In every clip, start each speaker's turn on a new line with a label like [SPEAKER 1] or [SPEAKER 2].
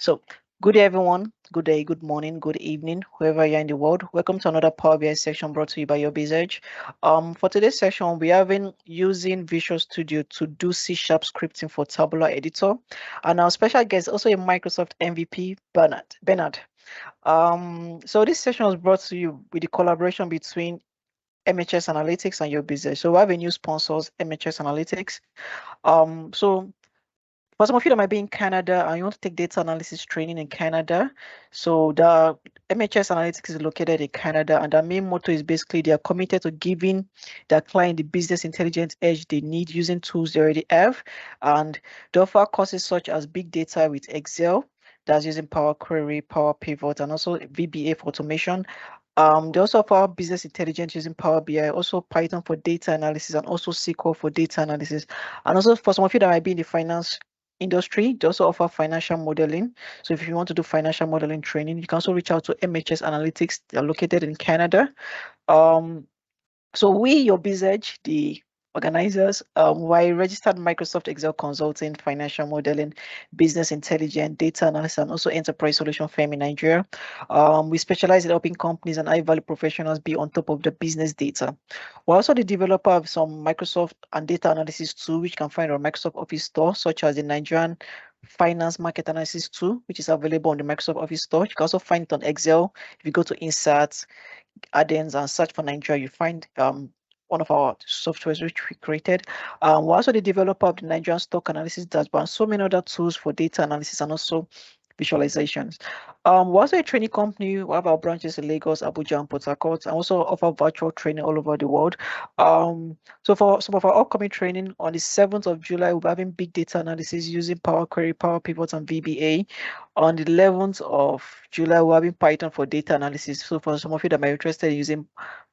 [SPEAKER 1] So, good day, everyone. Good day, good morning, good evening, wherever you're in the world. Welcome to another Power BI session brought to you by your BizEdge. For today's session, we have been using Visual Studio to do C# scripting for Tabular editor, and our special guest also a Microsoft MVP, Bernat. So this session was brought to you with the collaboration between MHS Analytics and your BizEdge. So we have a new sponsors, MHS Analytics. So for some of you that might be in Canada and you want to take data analysis training in Canada, so the MHS Analytics is located in Canada, and their main motto is basically they are committed to giving their client the business intelligence edge they need using tools they already have, and they offer courses such as big data with Excel, that's using Power Query, Power Pivot, and also VBA for automation. They also offer business intelligence using Power BI, also Python for data analysis, and also SQL for data analysis. And also for some of you that might be in the finance industry, they also offer financial modeling. So if you want to do financial modeling training, you can also reach out to MHS Analytics. They're located in Canada. So we, your BizEdge, the organizers, we're registered Microsoft Excel consulting, financial modeling, business intelligence, data analysis, and also enterprise solution firm in Nigeria. We specialize in helping companies and high-value professionals be on top of the business data. We're also the developer of some Microsoft and data analysis tool, which you can find on Microsoft Office store, such as the Nigerian Finance Market Analysis tool, which is available on the Microsoft Office store. You can also find it on Excel. If you go to Inserts, add-ins, and search for Nigeria, you find one of our softwares which we created. We're also the developer of the Nigerian stock analysis dashboard and so many other tools for data analysis and also visualizations. We're also a training company. We have our branches in Lagos, Abuja, and Port Harcourt, and also offer virtual training all over the world. So for some of our upcoming training, on the 7th of July, we'll be having big data analysis using Power Query, Power Pivot, and VBA. On the 11th of July, we're having Python for data analysis. So for some of you that might be interested in using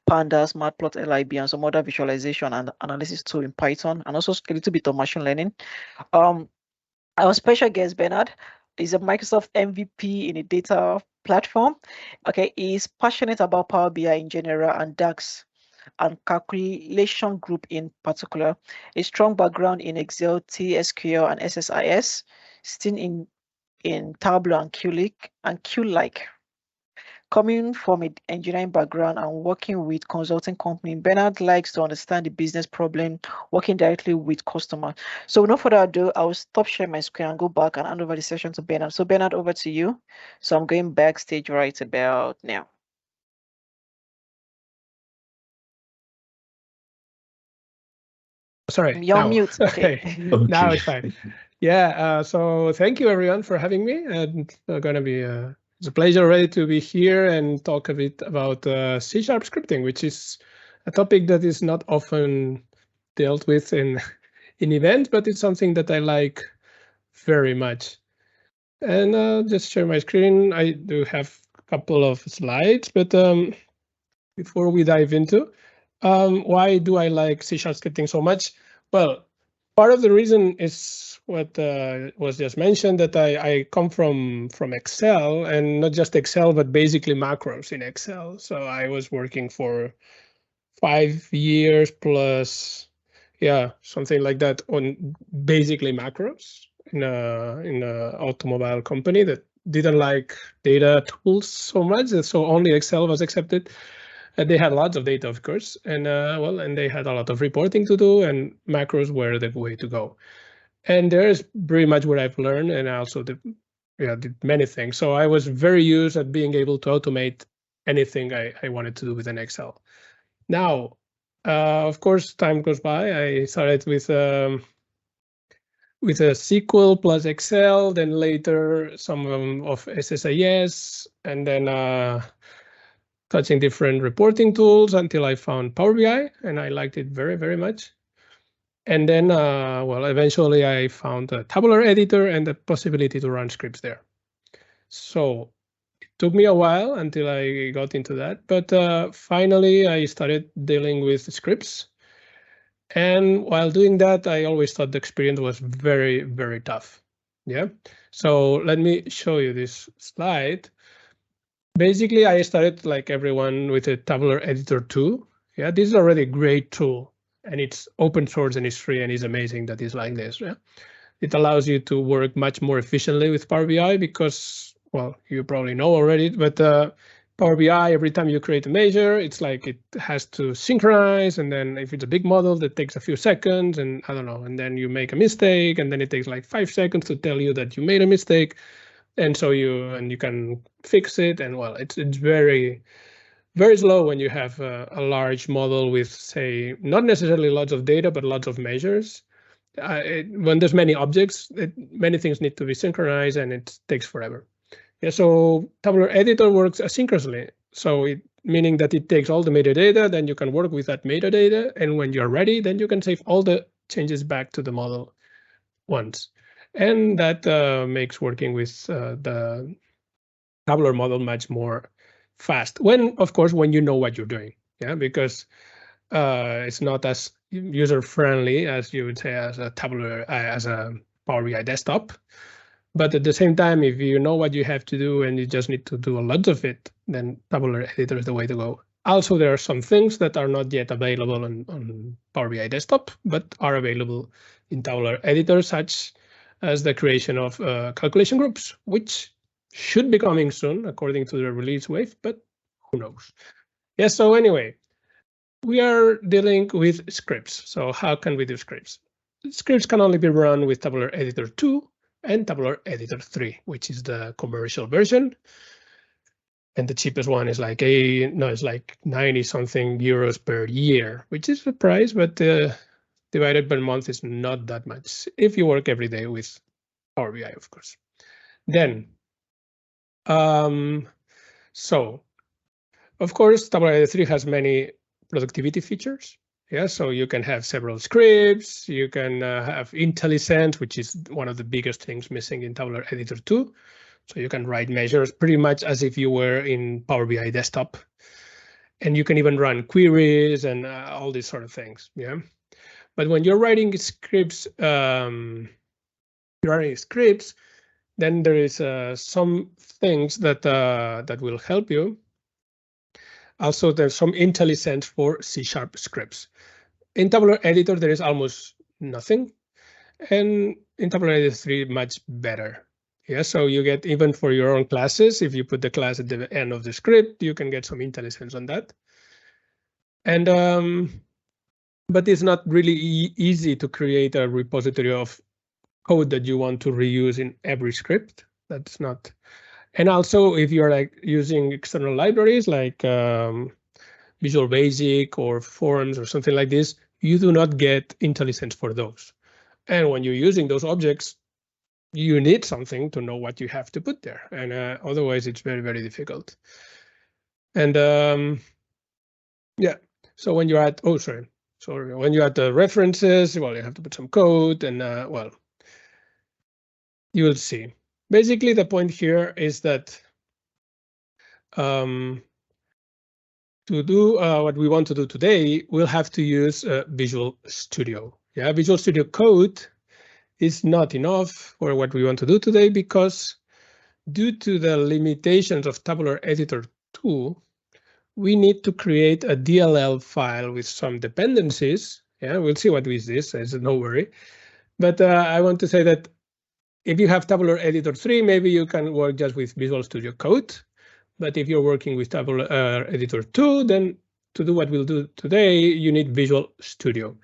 [SPEAKER 1] Pandas, Matplot, LIB, and some other visualization and analysis tool in Python, and also a little bit of machine learning. Our special guest, Bernat, is a Microsoft MVP in a data platform. Okay, he's passionate about Power BI in general and DAX and Calculation Group in particular. A strong background in Excel, T-SQL, and SSIS, Stints in Tableau and Qlik. Coming from an engineering background and working with consulting company, Bernard likes to understand the business problem, working directly with customers. So no further ado, I will stop sharing my screen and go back and hand over the session to Bernard. So Bernard, over to you. So I'm going backstage right about now.
[SPEAKER 2] Sorry,
[SPEAKER 1] you're on mute. Okay.
[SPEAKER 2] Now it's fine. Yeah, so thank you everyone for having me, and it's a pleasure already to be here and talk a bit about C# scripting, which is a topic that is not often dealt with in events, but it's something that I like very much. And I'll just share my screen. I do have a couple of slides, but before we dive into why do I like C# scripting so much? Well, part of the reason is what was just mentioned, that I come from Excel, and not just Excel, but basically macros in Excel. So I was working for 5 years plus, yeah, something like that, on basically macros in a automobile company that didn't like data tools so much, so only Excel was accepted. They had lots of data, of course, and and they had a lot of reporting to do, and macros were the way to go. And there's pretty much what I've learned, and I also did many things. So I was very used at being able to automate anything I wanted to do with an Excel. Now, of course, time goes by. I started with a SQL plus Excel, then later some of SSIS, and then touching different reporting tools until I found Power BI, and I liked it very, very much. And then, eventually I found a Tabular editor and the possibility to run scripts there. So it took me a while until I got into that, but finally I started dealing with scripts. And while doing that, I always thought the experience was very, very tough. Yeah. So let me show you this slide. Basically, I started like everyone with a Tabular editor too. Yeah, this is already a great tool, and it's open source and it's free and it's amazing that it's like this. Yeah. It allows you to work much more efficiently with Power BI because, well, you probably know already, but Power BI, every time you create a measure, it's like it has to synchronize. And then if it's a big model, that takes a few seconds and I don't know, and then you make a mistake and then it takes like 5 seconds to tell you that you made a mistake. And so you can fix it. And well, it's very, very slow when you have a large model with, say, not necessarily lots of data, but lots of measures. When there's many objects, many things need to be synchronized and it takes forever. Yeah, so Tabular editor works asynchronously. So meaning that it takes all the metadata, then you can work with that metadata. And when you're ready, then you can save all the changes back to the model once. And that makes working with the tabular model much more fast. Of course, when you know what you're doing. Yeah, because it's not as user-friendly as you would say as a tabular as a Power BI desktop. But at the same time, if you know what you have to do and you just need to do a lot of it, then Tabular Editor is the way to go. Also, there are some things that are not yet available on Power BI desktop, but are available in Tabular Editor, such as the creation of calculation groups, which should be coming soon, according to the release wave, but who knows? Yeah, so anyway, we are dealing with scripts. So how can we do scripts? Scripts can only be run with Tabular Editor 2 and Tabular Editor 3, which is the commercial version. And the cheapest one is like it's like 90 something euros per year, which is the price, but divided per month is not that much if you work every day with Power BI, of course. Then, so of course, Tabular Editor 3 has many productivity features. Yeah, so you can have several scripts, you can have IntelliSense, which is one of the biggest things missing in Tabular Editor 2. So you can write measures pretty much as if you were in Power BI desktop. And you can even run queries and all these sort of things. Yeah, but when you're writing scripts, then there is some things that will help you. Also, there's some IntelliSense for C# scripts. In Tabular Editor, there is almost nothing. And in Tabular Editor 3, much better. Yeah, so you get even for your own classes, if you put the class at the end of the script, you can get some IntelliSense on that. And but it's not really easy to create a repository of code that you want to reuse in every script. That's not. And also, if you're like using external libraries like Visual Basic or Forms or something like this, you do not get IntelliSense for those. And when you're using those objects, you need something to know what you have to put there. And otherwise, it's very, very difficult. And yeah, so when you're at, when you're at the references, well, you have to put some code and well, you will see. Basically, the point here is that to do what we want to do today, we'll have to use Visual Studio. Yeah, Visual Studio Code is not enough for what we want to do today because due to the limitations of Tabular Editor 2, we need to create a DLL file with some dependencies. Yeah, we'll see what is this, so no worry. But I want to say that if you have Tabular Editor 3, maybe you can work just with Visual Studio Code. But if you're working with Tabular Editor 2, then to do what we'll do today, you need Visual Studio.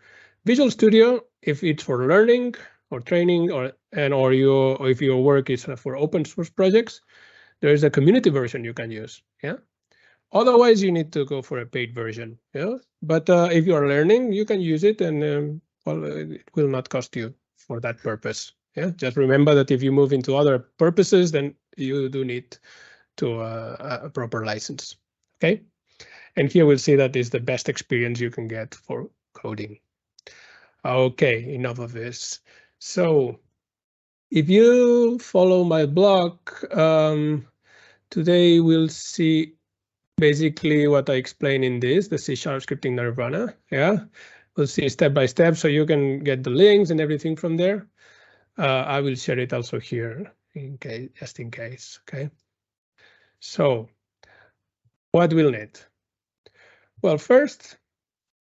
[SPEAKER 2] Visual Studio, if it's for learning or training, or if your work is for open source projects, there is a community version you can use. Yeah. Otherwise, you need to go for a paid version. Yeah. But if you are learning, you can use it, and well, it will not cost you for that purpose. Yeah. Just remember that if you move into other purposes, then you do need to a proper license. Okay. And here we'll see that is the best experience you can get for coding. Okay, enough of this. So if you follow my blog, today we'll see basically what I explain in this, the C# scripting Nirvana. Yeah, we'll see step by step so you can get the links and everything from there. I will share it also here just in case. Okay. So what we'll need? Well, first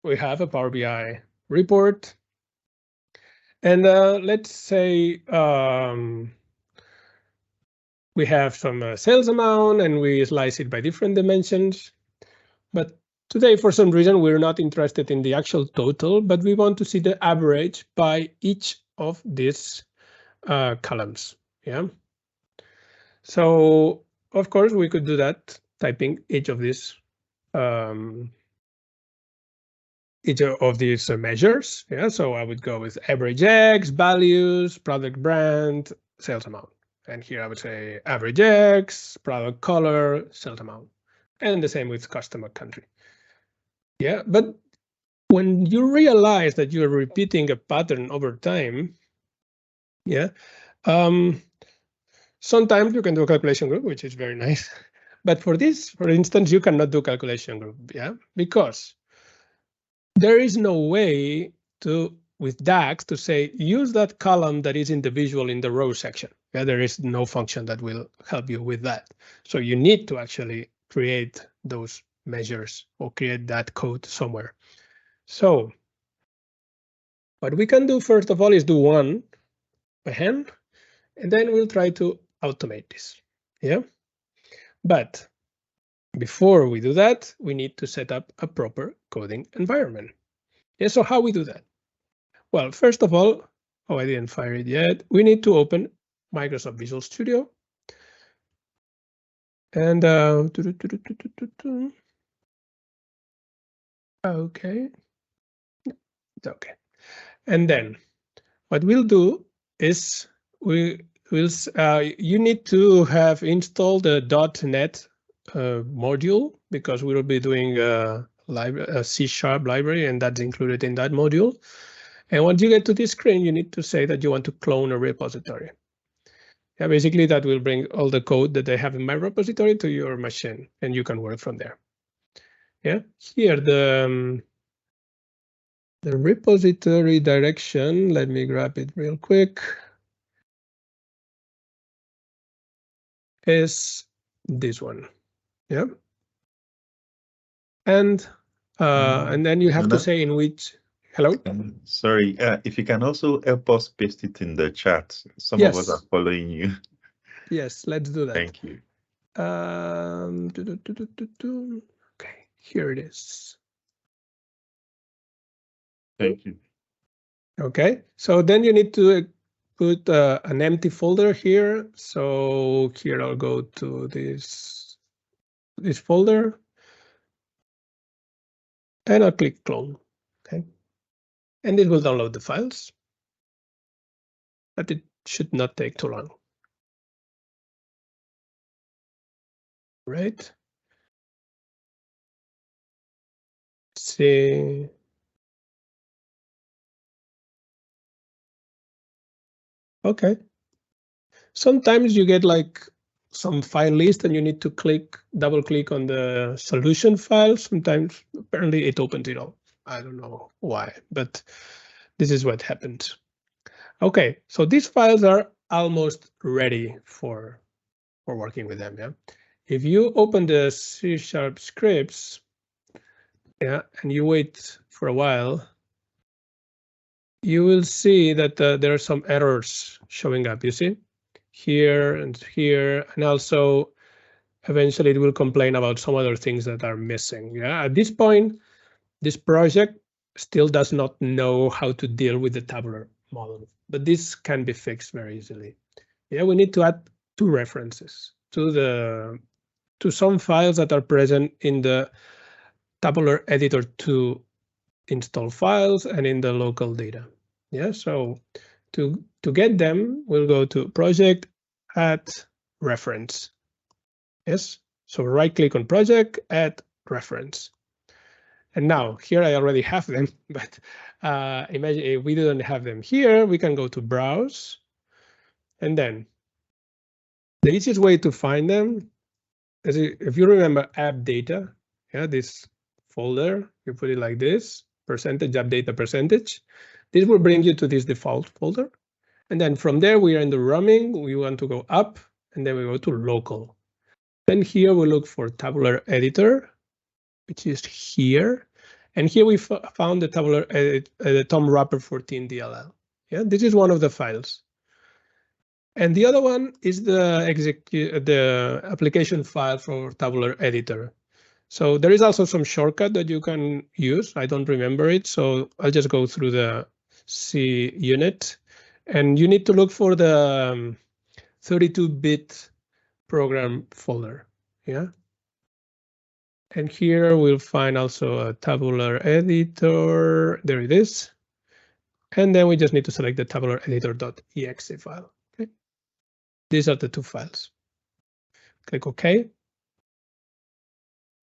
[SPEAKER 2] we have a Power BI report. And let's say we have some sales amount and we slice it by different dimensions. But today, for some reason, we're not interested in the actual total, but we want to see the average by each of these columns. Yeah. So of course, we could do that typing each of these measures. Yeah, so I would go with average X, values, product brand, sales amount. And here I would say average X, product color, sales amount. And the same with customer country. Yeah, but when you realize that you're repeating a pattern over time, yeah, sometimes you can do a calculation group, which is very nice. But for this, for instance, you cannot do calculation group, yeah, because there is no way to, with DAX, to say, use that column that is in the visual in the row section. Yeah, there is no function that will help you with that. So you need to actually create those measures or create that code somewhere. So what we can do, first of all, is do one by hand, and then we'll try to automate this. Yeah, but before we do that, we need to set up a proper coding environment. Yeah, so how we do that? Well, first of all, I didn't fire it yet. We need to open Microsoft Visual Studio. And okay, it's okay. And then what we'll do is you need to have installed the .NET module, because we will be doing a C# library, and that's included in that module. And once you get to this screen, you need to say that you want to clone a repository. Yeah, basically that will bring all the code that I have in my repository to your machine, and you can work from there. Yeah, here the repository direction, let me grab it real quick, is this one. Yeah. And then you have to say in which, hello?
[SPEAKER 3] Sorry, if you can also help us paste it in the chat. Some of us are following you.
[SPEAKER 2] Yes, let's do that.
[SPEAKER 3] Thank you.
[SPEAKER 2] Okay, here it is.
[SPEAKER 3] Thank you.
[SPEAKER 2] Okay, so then you need to put an empty folder here. So here I'll go to this folder, and I'll click clone. Okay, and it will download the files, but it should not take too long. Right? Let's see. Okay. Sometimes you get like some file list and you need to double click on the solution file. Sometimes apparently it opens it all. I don't know why, but this is what happens. Okay, so these files are almost ready for working with them. Yeah, if you open the C# scripts, yeah, and you wait for a while, you will see that there are some errors showing up. You see, here and here, and also eventually it will complain about some other things that are missing. Yeah, at this point, this project still does not know how to deal with the tabular model, but this can be fixed very easily. Yeah, we need to add two references to some files that are present in the Tabular editor to install files and in the local data. Yeah, so to get them, we'll go to project, add reference. Yes, so right click on project, add reference. And now here I already have them, but imagine if we didn't have them here, we can go to browse. And then the easiest way to find them is, if you remember app data, yeah, this folder, you put it like this, percentage app data percentage. This will bring you to this default folder. And then from there, we are in the roaming, we want to go up, and then we go to local. Then here we look for Tabular editor, which is here. And here we found the Tabular edit, the Tom Wrapper 14 DLL. Yeah, this is one of the files. And the other one is the application file for Tabular editor. So there is also some shortcut that you can use. I don't remember it, so I'll just go through the C unit. And you need to look for the 32-bit program folder. Yeah. And here we'll find also a Tabular editor. There it is. And then we just need to select the tabular editor.exe file. Okay. These are the two files. Click OK.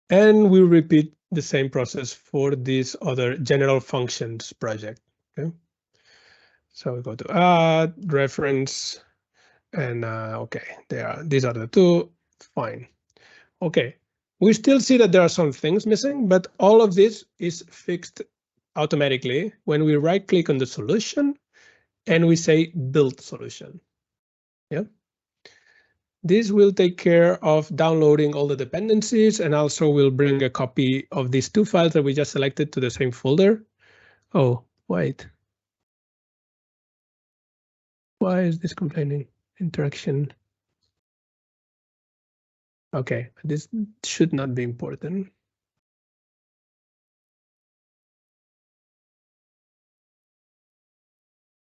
[SPEAKER 2] And we'll repeat the same process for this other general functions project. Okay. So we go to add, reference, and OK, these are the two. Fine. OK, we still see that there are some things missing, but all of this is fixed automatically when we right click on the solution and we say build solution. Yeah. This will take care of downloading all the dependencies and also will bring a copy of these two files that we just selected to the same folder. Oh, wait. Why is this complaining? Interaction. OK, this should not be important.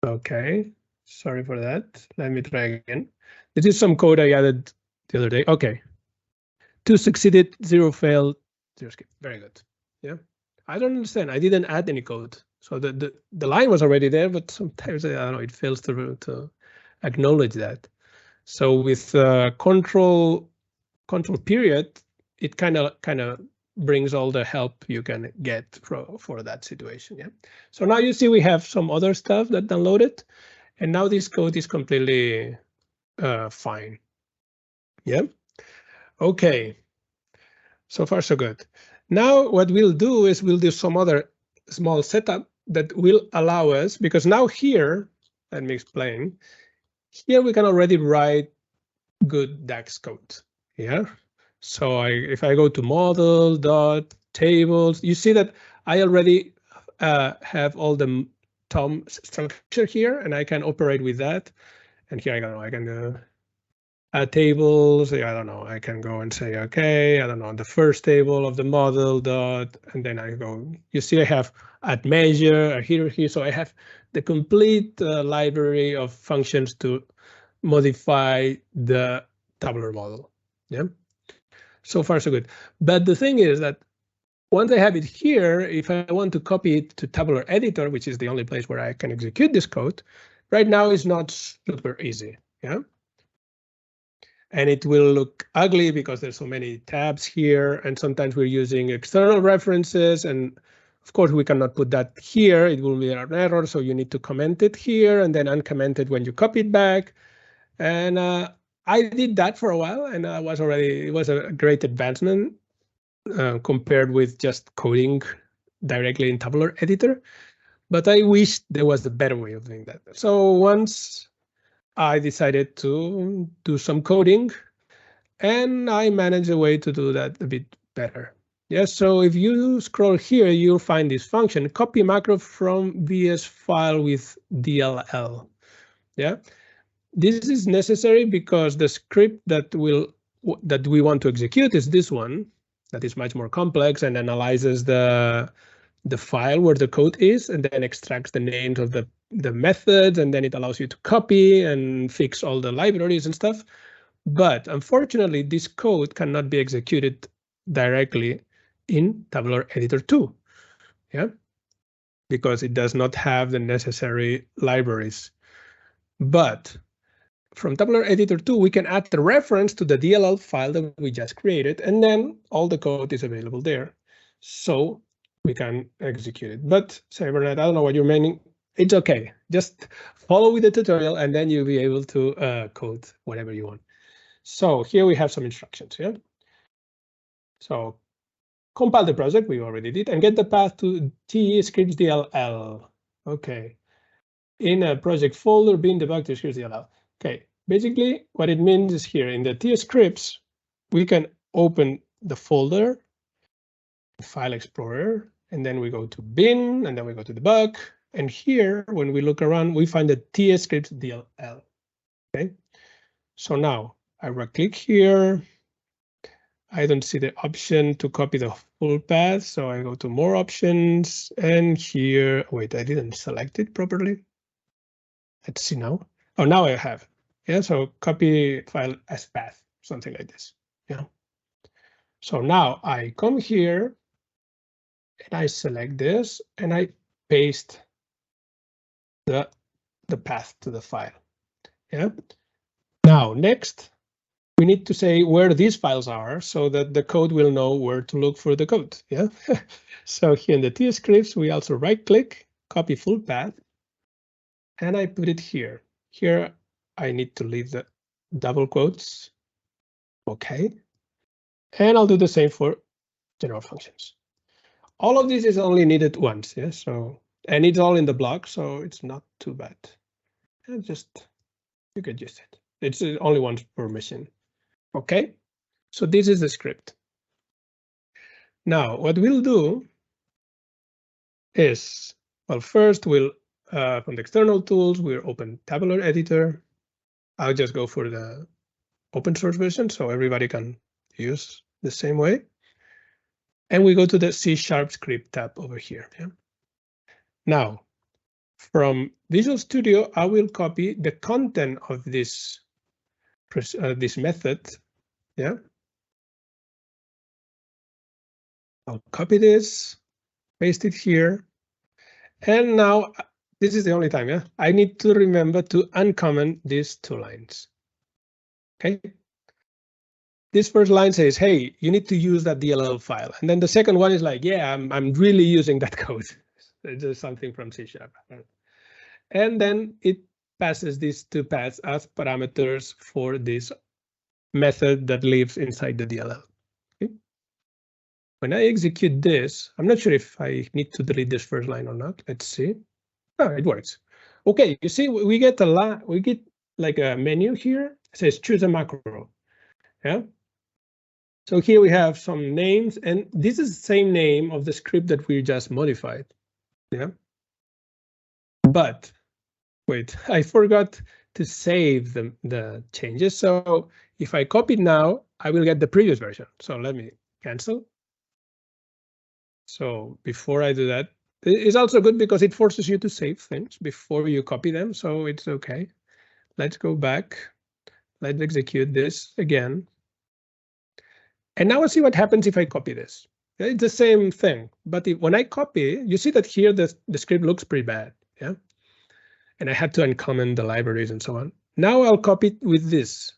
[SPEAKER 2] OK, sorry for that. Let me try again. This is some code I added the other day. OK. 2 succeeded, 0 failed, 0 skip. Very good. Yeah. I don't understand. I didn't add any code. So the line was already there, but sometimes I don't know, it fails to acknowledge that. So with control period, it kind of brings all the help you can get for that situation. Yeah. So now you see we have some other stuff that downloaded, and now this code is completely fine. Yeah. OK. So far, so good. Now what we'll do is we'll do some other small setup that will allow us, because now here, let me explain. Here we can already write good DAX code. Yeah. So if I go to model.tables, you see that I already have all the TOM structure here, and I can operate with that. And here I can go add tables. I don't know. I can go and say, OK, I don't know, the first table of the model dot, and then I go. You see, I have add measure, a hierarchy. So I have the complete library of functions to modify the tabular model. Yeah. So far, so good. But the thing is that once I have it here, if I want to copy it to Tabular editor, which is the only place where I can execute this code, right now is not super easy. Yeah. And it will look ugly because there's so many tabs here, and sometimes we're using external references, and of course we cannot put that here. It will be an error, so you need to comment it here and then uncomment it when you copy it back. And I did that for a while, and it was a great advancement compared with just coding directly in Tabular editor. But I wish there was a better way of doing that. So once I decided to do some coding, and I managed a way to do that a bit better. Yes, so if you scroll here, you'll find this function, copy macro from VS file with DLL. Yeah. This is necessary because the script that we want to execute is this one that is much more complex and analyzes the file where the code is and then extracts the names of the methods, and then it allows you to copy and fix all the libraries and stuff. But unfortunately, this code cannot be executed directly in Tabular Editor 2. Yeah, because it does not have the necessary libraries. But from Tabular Editor 2, we can add the reference to the DLL file that we just created, and then all the code is available there. So we can execute it. But say, Bernat, I don't know what you're meaning. It's OK. Just follow with the tutorial, and then you'll be able to code whatever you want. So here we have some instructions. Yeah. So compile the project, we already did, and get the path to T-scripts DLL. OK. In a project folder, bin debug T-scripts DLL. OK. Basically, what it means is here in the T-scripts, we can open the folder, File Explorer, and then we go to bin, and then we go to debug, And here, when we look around, we find the T-Scripts DLL. Okay, so now I right-click here. I don't see the option to copy the full path, so I go to more options, and here, wait, I didn't select it properly. Let's see now. Oh, now I have. Yeah, so copy file as path, something like this. Yeah. So now I come here and I select this and I paste the path to the file. Yeah. Now next, we need to say where these files are so that the code will know where to look for the code. Yeah. So here in the T-Scripts, we also right-click, copy full path, and I put it here. Here, I need to leave the double quotes. OK. And I'll do the same for general functions. All of this is only needed once. Yeah. So, and it's all in the block, so it's not too bad. And just you can use it. It's only once per machine. OK. So this is the script. Now, what we'll do is, well, first we'll from the external tools, we'll open Tabular editor. I'll just go for the open source version so everybody can use the same way. And we go to the C# script tab over here. Yeah. Now, from Visual Studio, I will copy the content of this method. Yeah. I'll copy this, paste it here. And now this is the only time. Yeah. I need to remember to uncomment these two lines. OK. This first line says, hey, you need to use that DLL file. And then the second one is like, yeah, I'm really using that code. It's just something from C#. And then it passes these two paths as parameters for this method that lives inside the DLL. Okay. When I execute this, I'm not sure if I need to delete this first line or not. Let's see. Oh, it works. OK, you see, we get like a menu here. It says choose a macro. Yeah. So here we have some names, and this is the same name of the script that we just modified. Yeah. But wait, I forgot to save the changes. So if I copy it now, I will get the previous version. So let me cancel. So before I do that, it's also good because it forces you to save things before you copy them. So it's OK. Let's go back. Let's execute this again. And now we'll see what happens if I copy this. It's the same thing, but when I copy, you see that here the script looks pretty bad. Yeah. And I had to uncomment the libraries and so on. Now I'll copy it with this.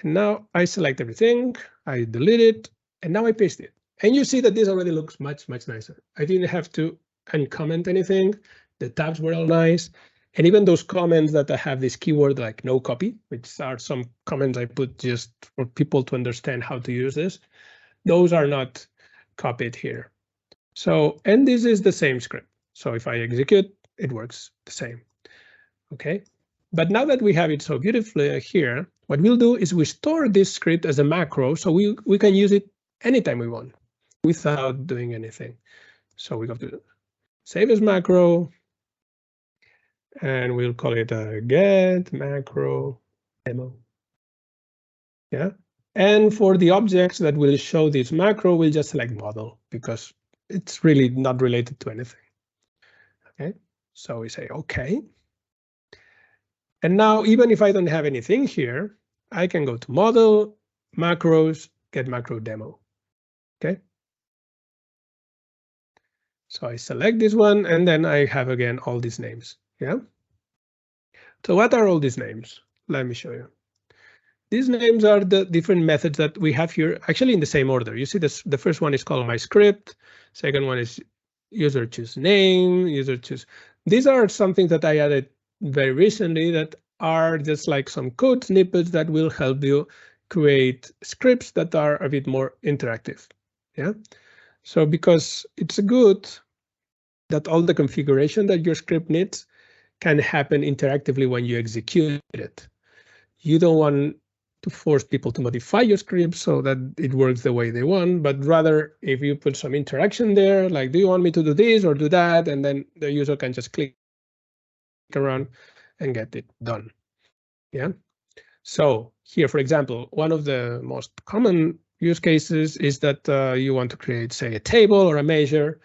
[SPEAKER 2] And now I select everything, I delete it, and now I paste it. And you see that this already looks much, much nicer. I didn't have to uncomment anything. The tabs were all nice. And even those comments that I have this keyword like no copy, which are some comments I put just for people to understand how to use this, those are not copied here. So, and this is the same script. So if I execute, it works the same. OK, but now that we have it so beautifully here, what we'll do is we store this script as a macro, so we can use it anytime we want without doing anything. So we go to save as macro. And we'll call it a get macro demo. Yeah. And for the objects that will show this macro, we'll just select model because it's really not related to anything. OK, so we say OK. And now, even if I don't have anything here, I can go to model, macros, get macro demo. OK. So I select this one, and then I have again all these names. Yeah. So what are all these names? Let me show you. These names are the different methods that we have here, actually in the same order. You see this, the first one is called my script. Second one is user choose name, user choose. These are something that I added very recently that are just like some code snippets that will help you create scripts that are a bit more interactive. Yeah. So because it's good that all the configuration that your script needs can happen interactively when you execute it. You don't want to force people to modify your script so that it works the way they want, but rather if you put some interaction there, like, do you want me to do this or do that? And then the user can just click around and get it done. Yeah. So here, for example, one of the most common use cases is that you want to create, say, a table or a measure,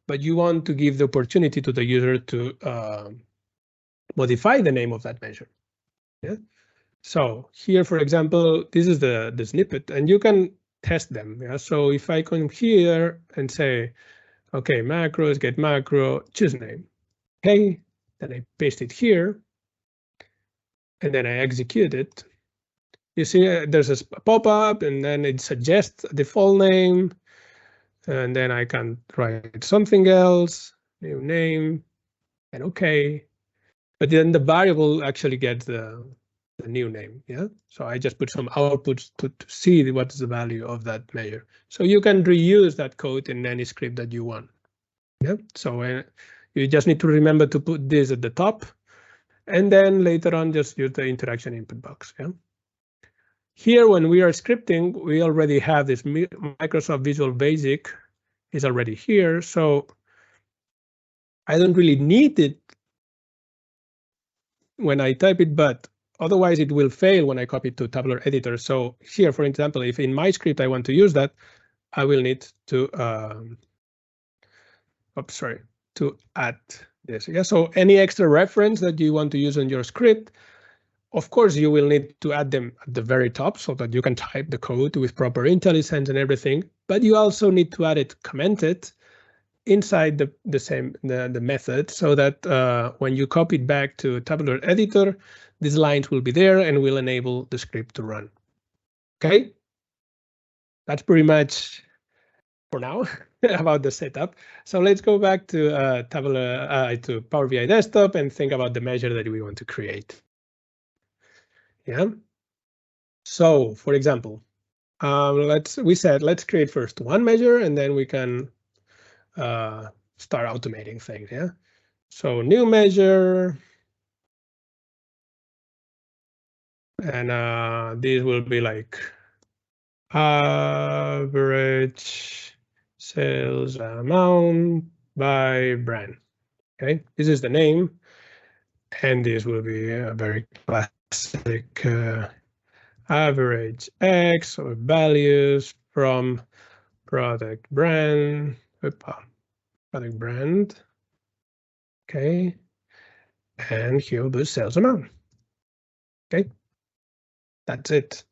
[SPEAKER 2] but you want to give the opportunity to the user to modify the name of that measure. Yeah. So here, for example, this is the snippet, and you can test them. Yeah. So if I come here and say, OK, macros, get macro, choose name. OK, then I paste it here, and then I execute it. You see, there's a pop-up, and then it suggests the full name, and then I can write something else, new name, and OK. But then the variable actually gets the new name. Yeah. So I just put some outputs to see what's the value of that measure. So you can reuse that code in any script that you want. Yeah. So you just need to remember to put this at the top, and then later on just use the interaction input box. Yeah. Here, when we are scripting, we already have this Microsoft Visual Basic is already here. So I don't really need it when I type it, but otherwise it will fail when I copy it to Tabular editor. So here, for example, if in my script I want to use that, I will need to to add this. Yeah. So any extra reference that you want to use in your script, of course, you will need to add them at the very top so that you can type the code with proper IntelliSense and everything. But you also need to add it commented inside the method so that when you copy it back to Tabular editor, these lines will be there and will enable the script to run. OK, that's pretty much for now about the setup. So let's go back to Tabular to Power BI Desktop and think about the measure that we want to create. Yeah. So, for example, let's create first one measure, and then we can start automating things. Yeah. So new measure, and this will be like average sales amount by brand. Okay, this is the name, and this will be a very classic average X or values from product brand. Product brand. Okay, and here the sales amount. Okay, that's it.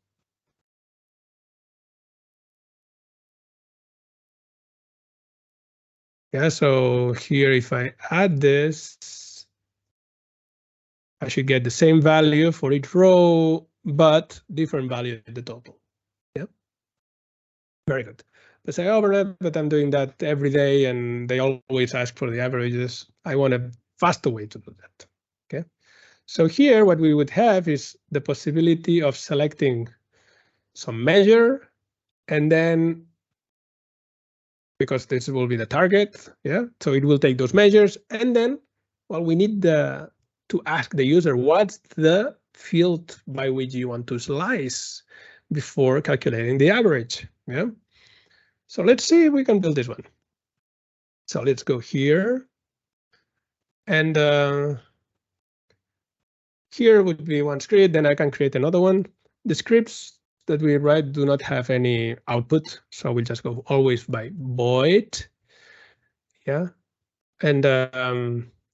[SPEAKER 2] Yeah, so here if I add this, I should get the same value for each row, but different value at the total. Yeah, very good. Let's say, oh, Bernat, but I'm doing that every day and they always ask for the averages. I want a faster way to do that. Okay, so here what we would have is the possibility of selecting some measure, and then because this will be the target, yeah, so it will take those measures, and then, well, we need to ask the user what's the field by which you want to slice before calculating the average. Yeah. So let's see if we can build this one. So let's go here, and here would be one script. Then I can create another one. The scripts that we write do not have any output, so we'll just go always by void. Yeah, and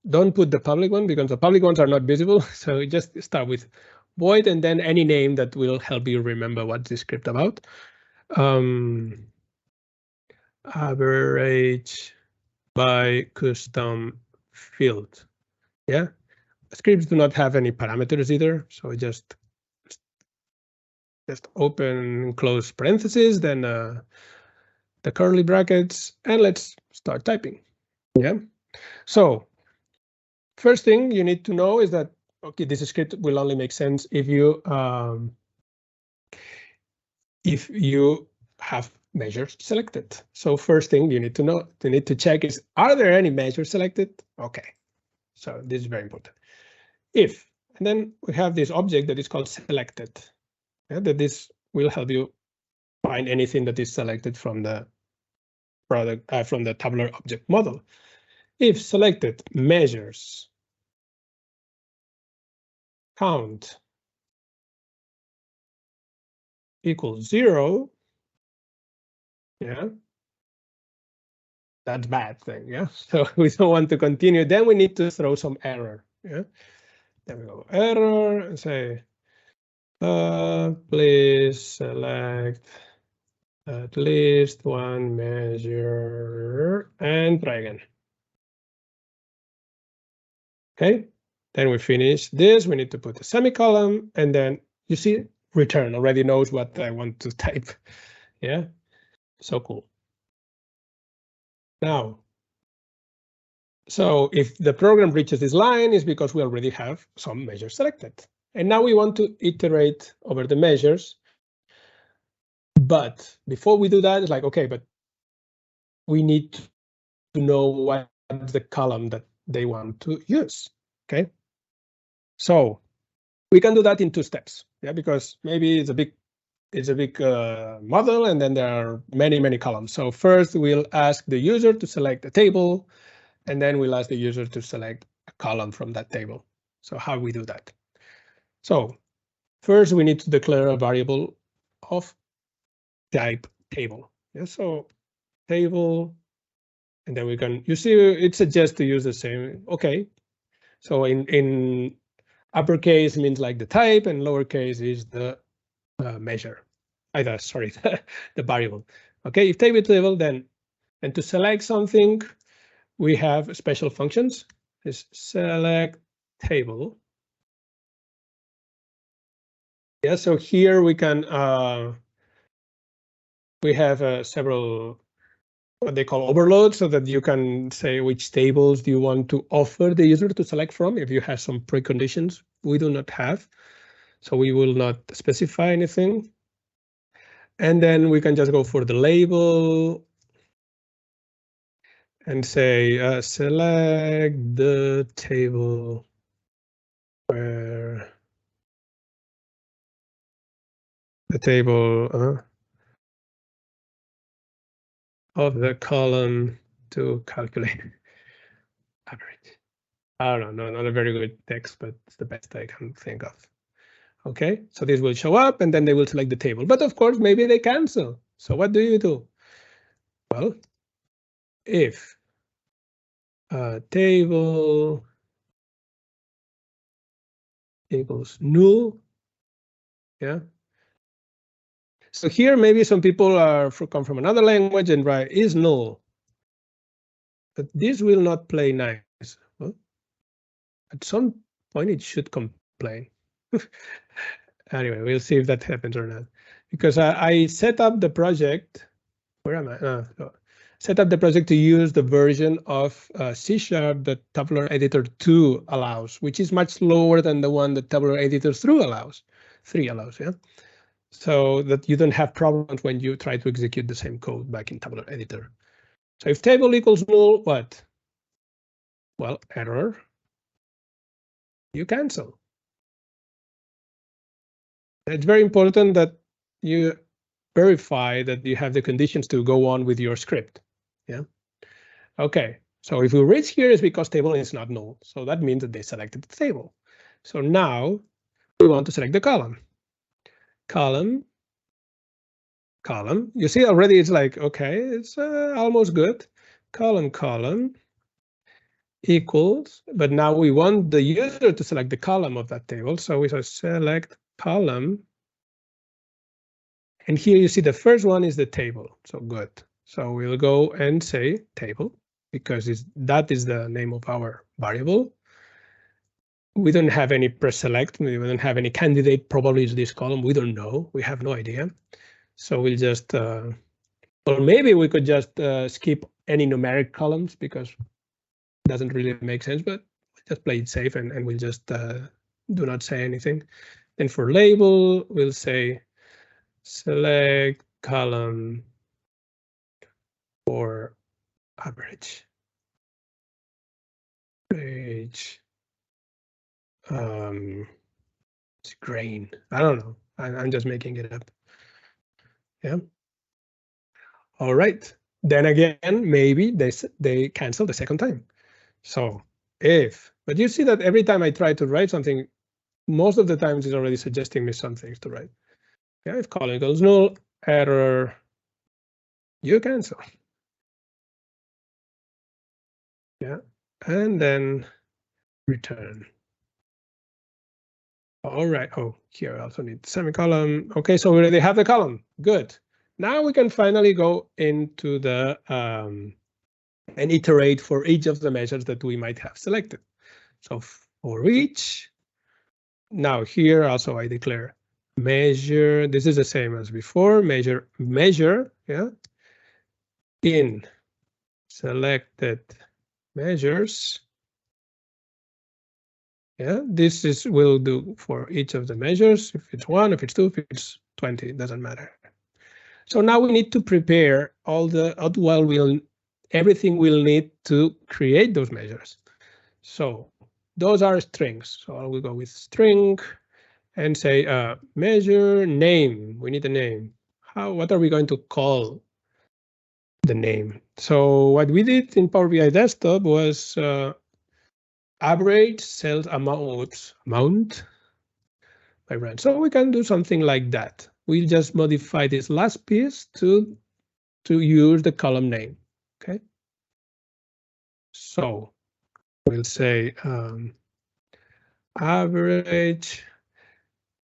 [SPEAKER 2] don't put the public one because the public ones are not visible. So just start with void and then any name that will help you remember what's the script about. Average by custom field. Yeah, scripts do not have any parameters either, so just open close parentheses, then the curly brackets, and let's start typing. Yeah. So first thing you need to know is that, okay, this script will only make sense if you have measures selected. So first thing you need to check is, are there any measures selected? Okay, so this is very important. If, and then we have this object that is called selected. that this will help you find anything that is selected from the product from the tabular object model. If selected measures count equals 0, yeah, that's bad thing, yeah. So we don't want to continue. Then we need to throw some error, yeah. Then we go error and say, please select at least one measure and try again. Okay, then we finish this. We need to put a semicolon, and then you see return already knows what I want to type. Yeah, so cool. Now, so if the program reaches this line, is because we already have some measures selected. And now we want to iterate over the measures. But before we do that, it's like, okay, but we need to know what's the column that they want to use. Okay, so we can do that in 2 steps. Yeah, because maybe it's a big model, and then there are many columns. So first we'll ask the user to select a table, and then we'll ask the user to select a column from that table. So how we do that? So first we need to declare a variable of type table. Yeah, so table, and then we can, you see, it suggests to use the same. Okay, so in uppercase means like the type, and lowercase is the measure. Either, sorry, the variable. Okay, if table, then, and to select something, we have special functions. Is select table. Yeah, so here we can we have several what they call overloads, so that you can say which tables do you want to offer the user to select from. If you have some preconditions, we do not have, so we will not specify anything. And then we can just go for the label and say select the table where the table of the column to calculate average. I don't know, not a very good text, but it's the best I can think of. Okay, so this will show up, and then they will select the table. But of course, maybe they cancel. So what do you do? Well, if table equals null, yeah. So here, maybe some people come from another language and write is null. But this will not play nice. Well, at some point, it should complain. Anyway, we'll see if that happens or not. Because I set up the project. Where am I? Set up the project to use the version of C# that Tabular Editor 2 allows, which is much slower than the one that Tabular Editor 3 allows. Yeah. So that you don't have problems when you try to execute the same code back in Tabular Editor. So if table equals null, what? Well, error. You cancel. It's very important that you verify that you have the conditions to go on with your script. Yeah. Okay. So if we reach here, it's because table is not null. So that means that they selected the table. So now we want to select the column. Column. You see already it's like, okay, it's almost good. Column equals, but now we want the user to select the column of that table. So we say select column. And here you see the first one is the table. So good. So we'll go and say table, because that is the name of our variable. We don't have any pre-select. We don't have any candidate. Probably is this column. We don't know. We have no idea. So we'll just, or maybe we could just skip any numeric columns, because it doesn't really make sense, but just play it safe, and we'll just do not say anything. Then for label, we'll say select column for average. Page. It's grain. I don't know. I'm just making it up. Yeah. All right. Then again, maybe they cancel the second time. So if, but you see that every time I try to write something, most of the times it's already suggesting me some things to write. Yeah, if column equals null, error, you cancel. Yeah, and then return. All right. Oh, here I also need semicolon. Okay, so we already have the column. Good. Now we can finally go into the and iterate for each of the measures that we might have selected. So for each, now here also I declare measure. This is the same as before. Measure, yeah, in selected measures. Yeah, this is will do for each of the measures. If it's 1, if it's 2, if it's 20, it doesn't matter. So now we need to prepare all the everything we'll need to create those measures. So those are strings. So I will go with string and say measure name. We need a name. What are we going to call the name? So what we did in Power BI Desktop was average sales amount by brand. So we can do something like that. We just modify this last piece to use the column name. Okay. So we'll say average,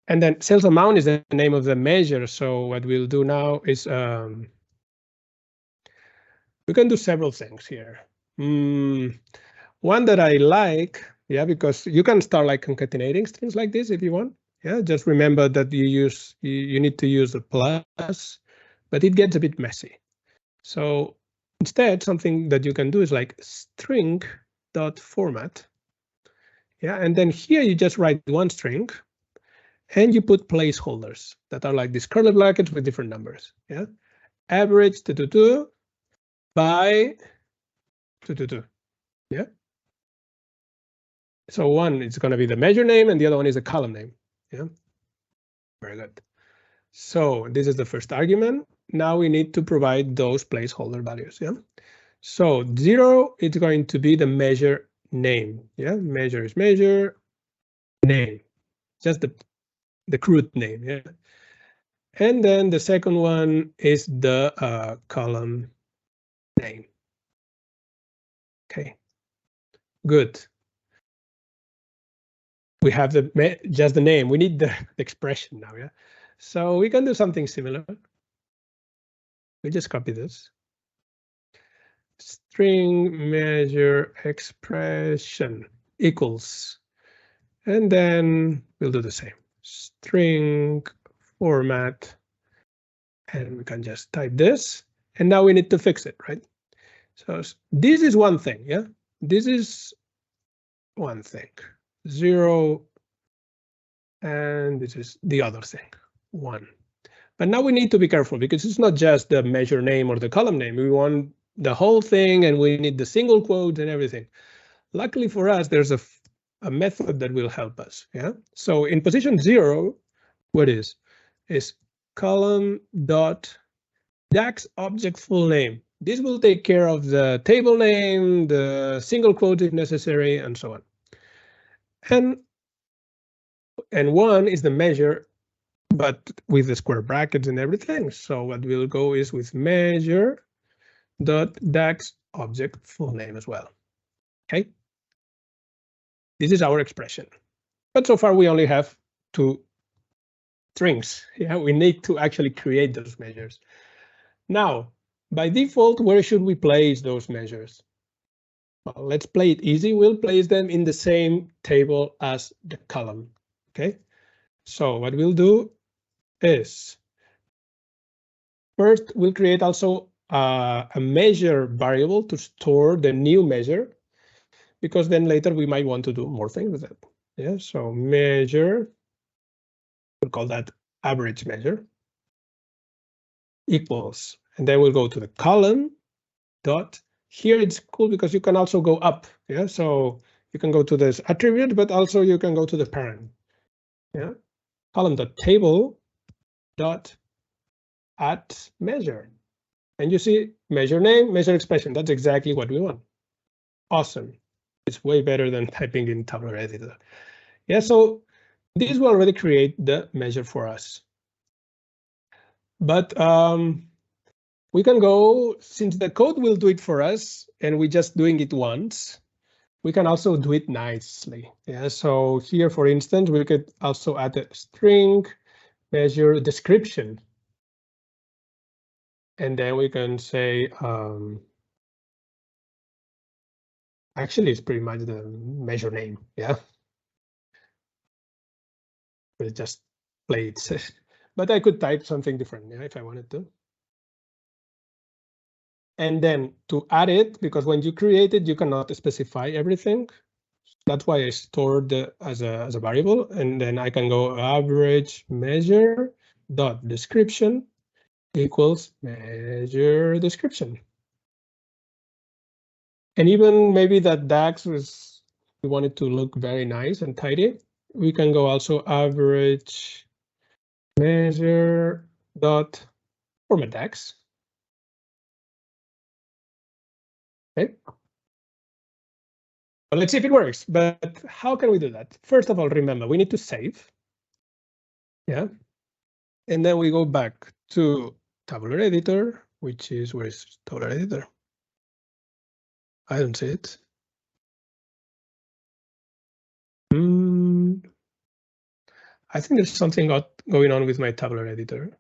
[SPEAKER 2] and then sales amount is the name of the measure. So what we'll do now is we can do several things here. One that I like, yeah, because you can start like concatenating strings like this if you want. Yeah, just remember that you need to use the plus, but it gets a bit messy. So instead, something that you can do is like string.format. Yeah, and then here you just write one string and you put placeholders that are like these curly brackets with different numbers. Yeah, average by 222. Yeah. So one is going to be the measure name and the other one is a column name. Yeah, very good. So this is the first argument. Now we need to provide those placeholder values. Yeah. So 0 is going to be the measure name. Yeah, measure is measure name, just the crude name. Yeah. And then the second one is the column name. Okay, good. We have just the name. We need the expression now. Yeah. So we can do something similar. We just copy this. String measure expression equals, and then we'll do the same. String format, and we can just type this, and now we need to fix it, right? So this is one thing, yeah? This is one thing, 0, and this is the other thing, 1. But now we need to be careful because it's not just the measure name or the column name. We want the whole thing and we need the single quotes and everything. Luckily for us, there's a method that will help us. Yeah. So in position 0, what is column dot DAX object full name. This will take care of the table name, the single quote if necessary, and so on. And 1 is the measure, but with the square brackets and everything. So what we'll go is with measure dot DAX object full name as well. Okay. This is our expression. But so far we only have 2 strings. Yeah, we need to actually create those measures. Now, by default, where should we place those measures? Well, let's play it easy. We'll place them in the same table as the column. Okay. So what we'll do is first we'll create also a measure variable to store the new measure, because then later we might want to do more things with it. Yeah, so measure, we'll call that average measure, equals, and then we'll go to the column dot. Here it's cool because you can also go up. Yeah, so you can go to this attribute, but also you can go to the parent. Yeah, column dot table dot add measure. And you see measure name, measure expression. That's exactly what we want. Awesome. It's way better than typing in Tabular editor. Yeah, so this will already create the measure for us. But we can go, since the code will do it for us and we're just doing it once, we can also do it nicely. Yeah, so here, for instance, we could also add a string measure description. And then we can say, actually, it's pretty much the measure name. Yeah. We'll just play it. But I could type something different, yeah, if I wanted to. And then to add it, because when you create it, you cannot specify everything. That's why I stored as a variable. And then I can go average measure dot description equals measure description. And even maybe that DAX was, we want it to look very nice and tidy. We can go also average measure dot format DAX. Okay. But let's see if it works. But how can we do that? First of all, remember, we need to save. Yeah. And then we go back to Tabular editor, which is, where's Tabular editor? I don't see it. I think there's something going on with my Tabular editor.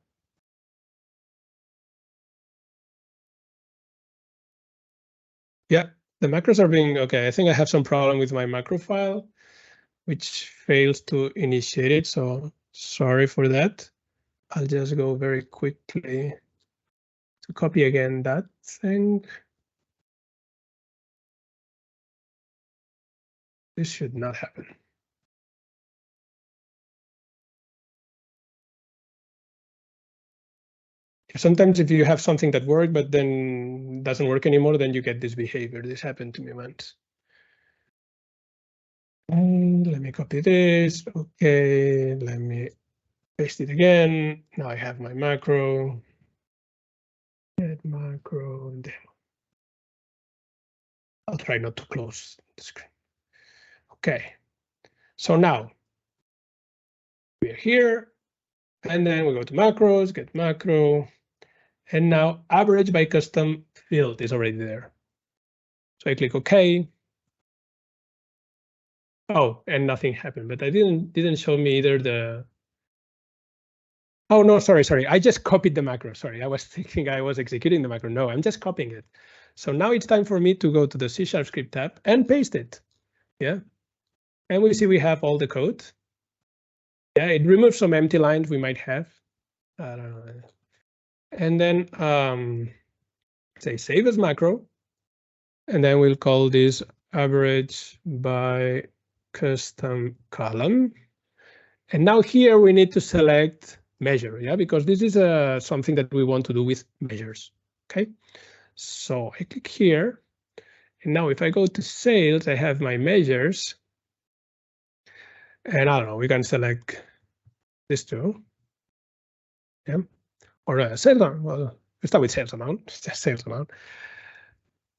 [SPEAKER 2] Yeah, the macros are being okay. I think I have some problem with my macro file, which fails to initiate it. So sorry for that. I'll just go very quickly to copy again that thing. This should not happen. Sometimes if you have something that worked, but then doesn't work anymore, then you get this behavior. This happened to me once. And let me copy this. Okay, let me paste it again. Now I have my macro. Get macro demo. I'll try not to close the screen. Okay, so now we're here, and then we go to macros, get macro, and now average by custom field is already there. So I click OK. Oh, and nothing happened, but I didn't show me either the. Oh no, sorry. I just copied the macro. Sorry, I was thinking I was executing the macro. No, I'm just copying it. So now it's time for me to go to the C# script tab and paste it. Yeah, and we see we have all the code. Yeah, it removes some empty lines we might have. I don't know. And then say save as macro, and then we'll call this average by custom column. And now here we need to select measure, yeah, because this is something that we want to do with measures. Okay, so I click here, and now if I go to sales, I have my measures, and I don't know, we can select this too, yeah, or sales amount. Well, we start with sales amount, just sales amount.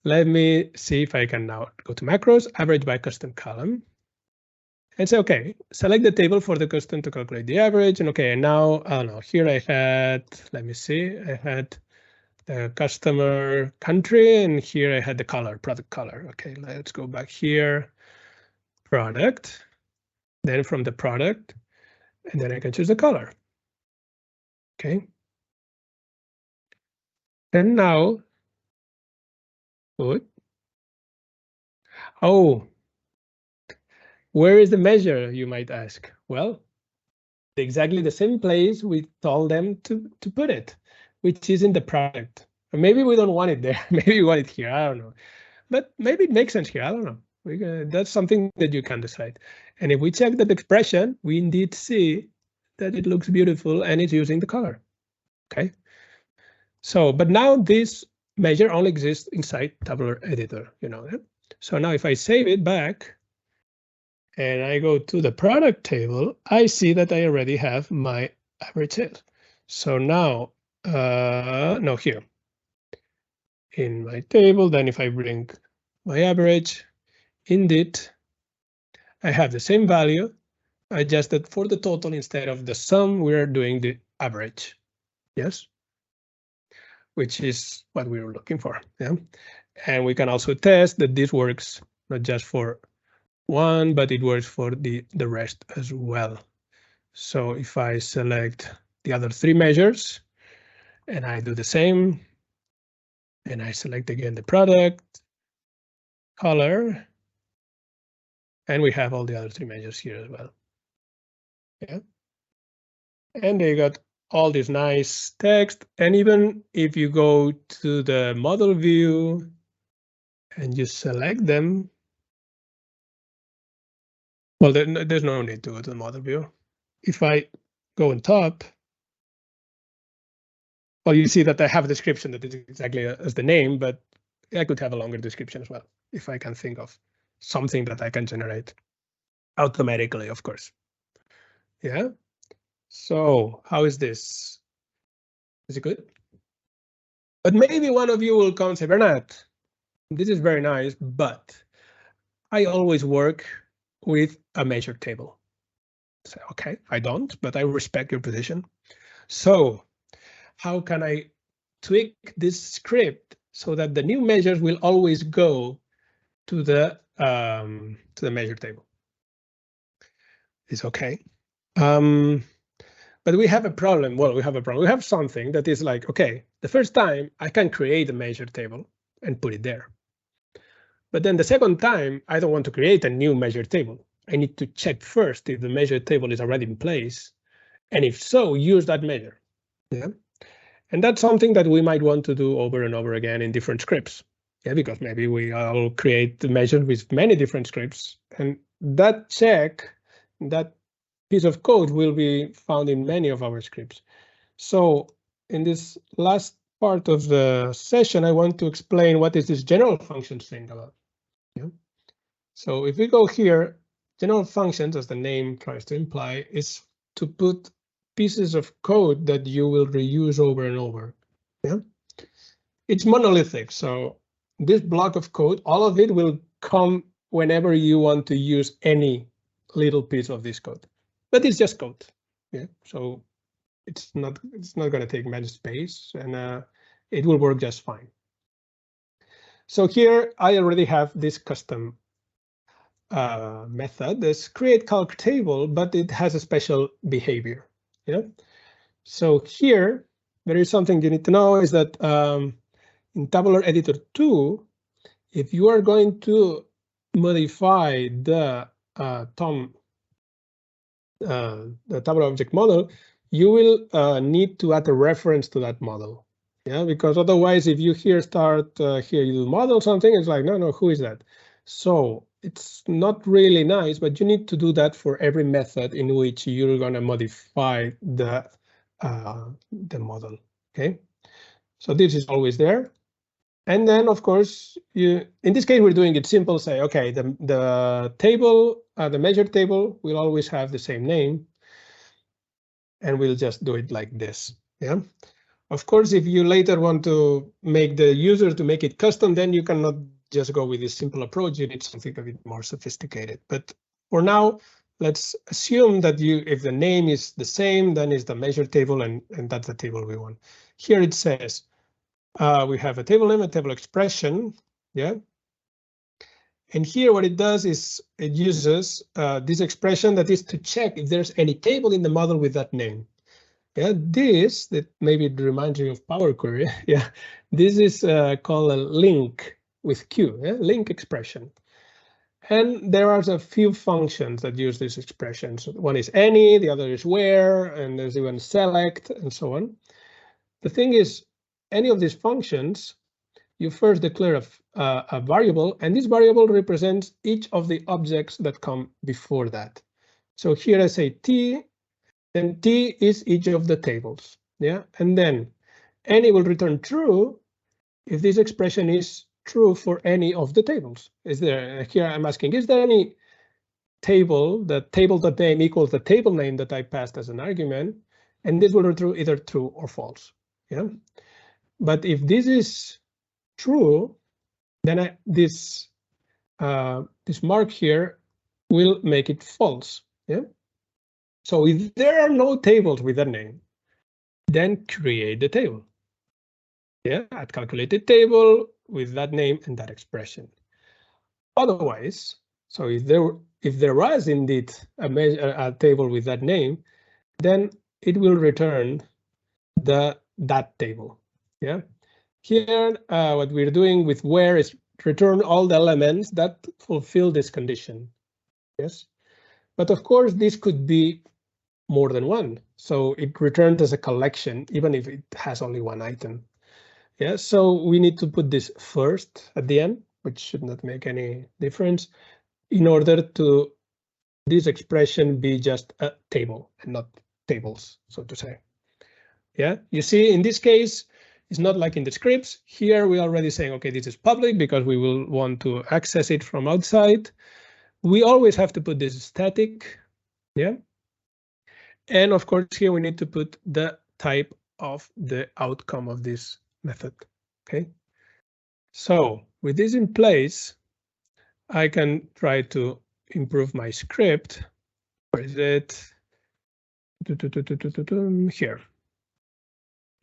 [SPEAKER 2] Let me see if I can now go to macros, average by custom column, and say, okay, select the table for the custom to calculate the average. And okay, and now, I don't know, here I had, let me see, I had the customer country, and here I had the color, product color. Okay, let's go back here, product, then from the product, and then I can choose the color. Okay. And now, good. Oh, where is the measure, you might ask? Well, exactly the same place we told them to put it, which is in the product. Or maybe we don't want it there. Maybe we want it here. I don't know. But maybe it makes sense here. I don't know. That's something that you can decide. And if we check that expression, we indeed see that it looks beautiful and it's using the color. Okay. So, but now this measure only exists inside Tabular editor, you know. So now if I save it back, and I go to the product table, I see that I already have my average sales. So now, no, here in my table, then if I bring my average, indeed, I have the same value, adjusted for the total instead of the sum, we're doing the average. Yes, which is what we were looking for. Yeah, and we can also test that this works not just for one, but it works for the rest as well. So if I select the other three measures and I do the same, and I select again the product, color, and we have all the other three measures here as well. Yeah, and they got all this nice text. And even if you go to the model view and you select them, well, there's no need to go to the model view. If I go on top, well, you see that I have a description that is exactly as the name, but I could have a longer description as well if I can think of something that I can generate automatically, of course. Yeah. So how is this? Is it good? But maybe one of you will come and say, Bernat, this is very nice, but I always work with a measure table. So, okay, I don't, but I respect your position. So how can I tweak this script so that the new measures will always go to the measure table? It's okay. But we have a problem. Well, we have a problem. We have something that is like, okay, the first time I can create a measure table and put it there. But then the second time, I don't want to create a new measure table. I need to check first if the measure table is already in place. And if so, use that measure. Yeah. And that's something that we might want to do over and over again in different scripts. Yeah, because maybe we all create the measures with many different scripts. And that check, that piece of code will be found in many of our scripts. So in this last part of the session, I want to explain what is this general functions thing about. Yeah. So if we go here, general functions, as the name tries to imply, is to put pieces of code that you will reuse over and over. Yeah, it's monolithic. So this block of code, all of it will come whenever you want to use any little piece of this code. But it's just code. Yeah, so it's not going to take much space, and it will work just fine. So here I already have this custom method, this create calc table, but it has a special behavior. Yeah. So here there is something you need to know is that in Tabular Editor 2, if you are going to modify the Tabular object model, you will need to add a reference to that model. Yeah, because otherwise, if you here start here, you do model something, it's like, no, who is that? So it's not really nice, but you need to do that for every method in which you're going to modify the model. Okay, so this is always there. And then, of course, in this case, we're doing it simple. Say, okay, the table, the measure table will always have the same name. And we'll just do it like this. Yeah. Of course, if you later want to make the user to make it custom, then you cannot just go with this simple approach. You need something a bit more sophisticated. But for now, let's assume that if the name is the same, then it's the measure table, and that's the table we want. Here it says we have a table name, a table expression. Yeah. And here what it does is it uses this expression that is to check if there's any table in the model with that name. Yeah, that maybe it reminds you of Power Query. Yeah, this is called a link with Q, yeah? Link expression. And there are a few functions that use this expression. So one is any, the other is where, and there's even select and so on. The thing is, any of these functions, you first declare a variable, and this variable represents each of the objects that come before that. So here I say T, then T is each of the tables. Yeah, and then any will return true if this expression is true for any of the tables. Is there, here I'm asking, is there any table, the table.name equals the table name that I passed as an argument? and this will return either true or false. Yeah, but if this is true, then this mark here will make it false. Yeah. So if there are no tables with that name, then create the table. Yeah, add calculated table with that name and that expression. Otherwise, so if there was indeed a table with that name, then it will return that table. Yeah. Here, what we're doing with where is return all the elements that fulfill this condition. Yes, but of course this could be more than one. So it returns as a collection, even if it has only one item. Yeah, so we need to put this first at the end, which should not make any difference, in order to this expression be just a table and not tables, so to say. Yeah, you see, in this case, it's not like in the scripts. Here we're already saying, okay, this is public because we will want to access it from outside. We always have to put this static. Yeah. And of course, here we need to put the type of the outcome of this method. Okay. So with this in place, I can try to improve my script. Where is it? Here.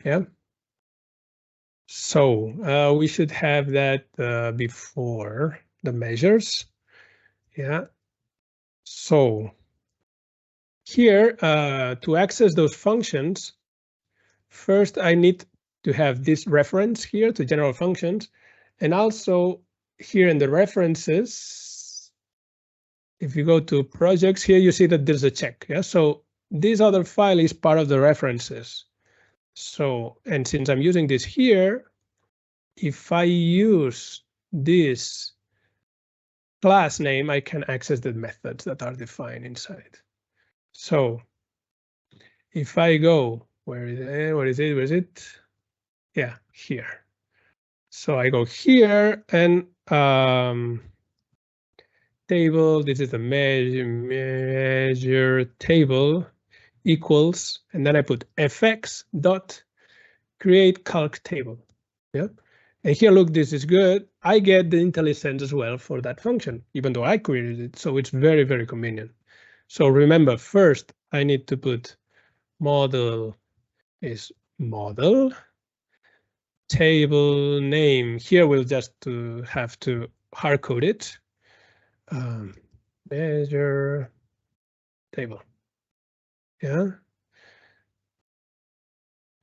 [SPEAKER 2] Yeah. So we should have that before the measures. Yeah. So here, to access those functions, first I need to have this reference here to general functions. And also here in the references, if you go to projects here, you see that there's a check. Yeah. So this other file is part of the references. So, and since I'm using this here, if I use this class name, I can access the methods that are defined inside. So if I go, where is it? Yeah, here. So I go here and table, this is the measure table equals, and then I put fx dot create calc table. Yeah. And here, look, this is good. I get the IntelliSense as well for that function, even though I created it. So it's very, very convenient. So remember, first I need to put model is model. Table name here we'll just have to hard code it. Measure table. Yeah.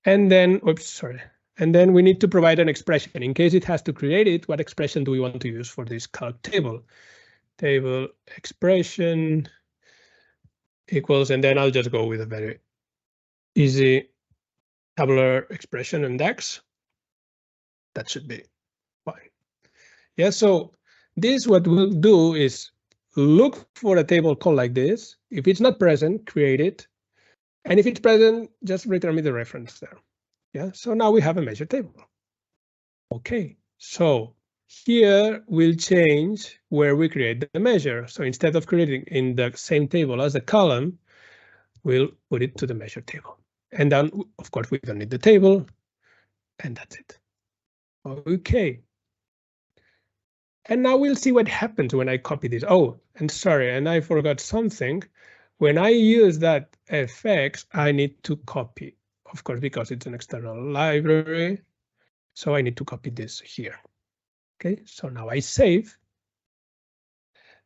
[SPEAKER 2] And then, oops, sorry. And then we need to provide an expression. In case it has to create it, what expression do we want to use for this calc table? Table expression equals, and then I'll just go with a very easy tabular expression in DAX. That should be fine. Yeah, so this what we'll do is look for a table called like this. If it's not present, create it. And if it's present, just return me the reference there. Yeah, so now we have a measure table. Okay, so here we'll change where we create the measure. So instead of creating in the same table as the column, we'll put it to the measure table. And then, of course, we don't need the table. And that's it. Okay. And now we'll see what happens when I copy this. Oh, and sorry, and I forgot something. When I use that fx, I need to copy, of course, because it's an external library. So I need to copy this here. Okay, so now I save.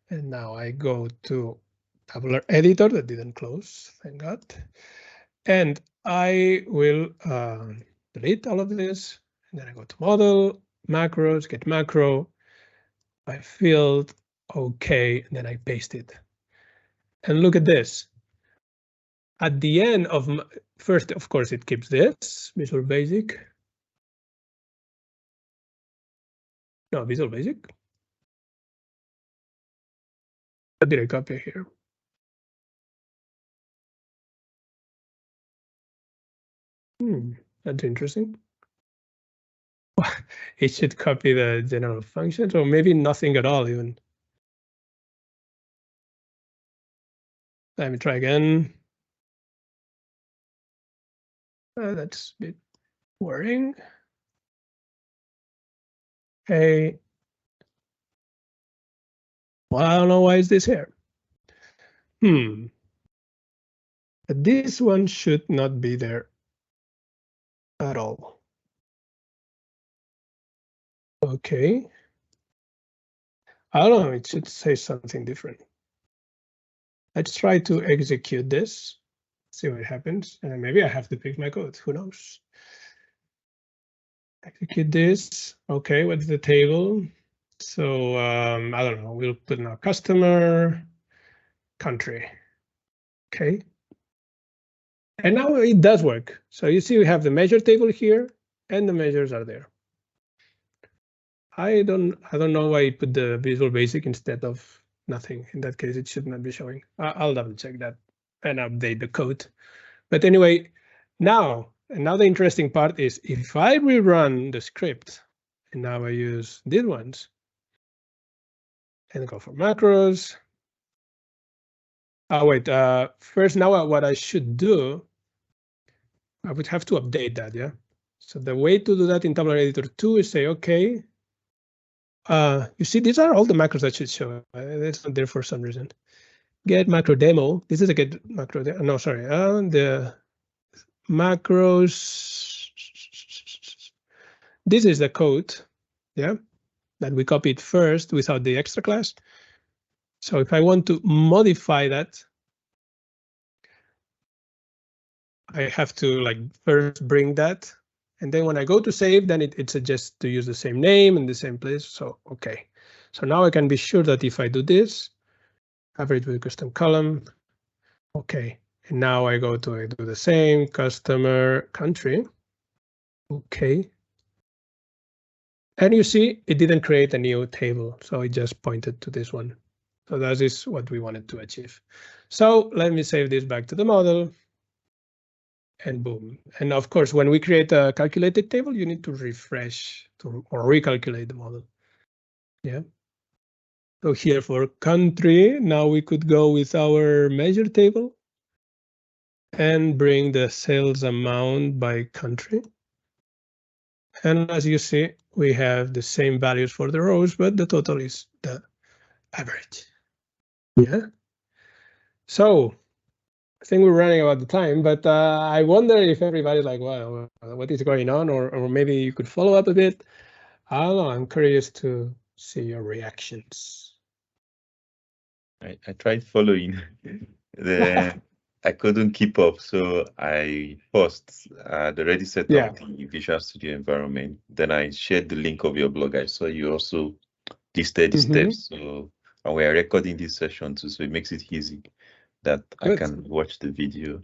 [SPEAKER 2] And now I go to Tabular editor that didn't close, thank God. And I will delete all of this. And then I go to model, macros, get macro. I filled OK, and then I paste it. And look at this. At the end of first, of course, it keeps this Visual Basic. No, Visual Basic. What did I copy here? That's interesting. It should copy the general functions, or maybe nothing at all even. Let me try again. That's a bit worrying. Hey, well, I don't know why is this here. But this one should not be there at all. Okay. I don't know, it should say something different. Let's try to execute this, see what happens. And maybe I have to fix my code, who knows? Execute this. Okay, what's the table? So I don't know, we'll put now customer, country. Okay. And now it does work. So you see we have the measure table here and the measures are there. I don't know why I put the Visual Basic instead of nothing. In that case, it should not be showing. I'll double check that and update the code. But anyway, now the interesting part is if I rerun the script and now I use these ones and go for macros. Oh, wait, first now what I should do, I would have to update that, yeah? So the way to do that in Tabular Editor 2 is say, okay, you see, these are all the macros that should show. It's not there for some reason. Get macro demo. This is a get macro. No, sorry. The macros. This is the code, yeah, that we copied first without the extra class. So if I want to modify that, I have to like first bring that. And then when I go to save, then it suggests to use the same name in the same place. So, okay. So now I can be sure that if I do this, average with custom column. Okay. And now I go to do the same customer country. Okay. And you see, it didn't create a new table. So it just pointed to this one. So that is what we wanted to achieve. So let me save this back to the model. And boom. And of course, when we create a calculated table, you need to refresh or recalculate the model. Yeah. So here for country, now we could go with our measure table and bring the sales amount by country. And as you see, we have the same values for the rows, but the total is the average. Yeah. So I think we're running out of time, but I wonder if everybody's like, well, what is going on? Or maybe you could follow up a bit. I don't know. I'm curious to see your reactions.
[SPEAKER 3] I tried following. I couldn't keep up, so I paused. I'd already set up the Visual Studio environment. Then I shared the link of your blog. I saw you also listed the steps. So and we are recording this session too, so it makes it easy that I can watch the video.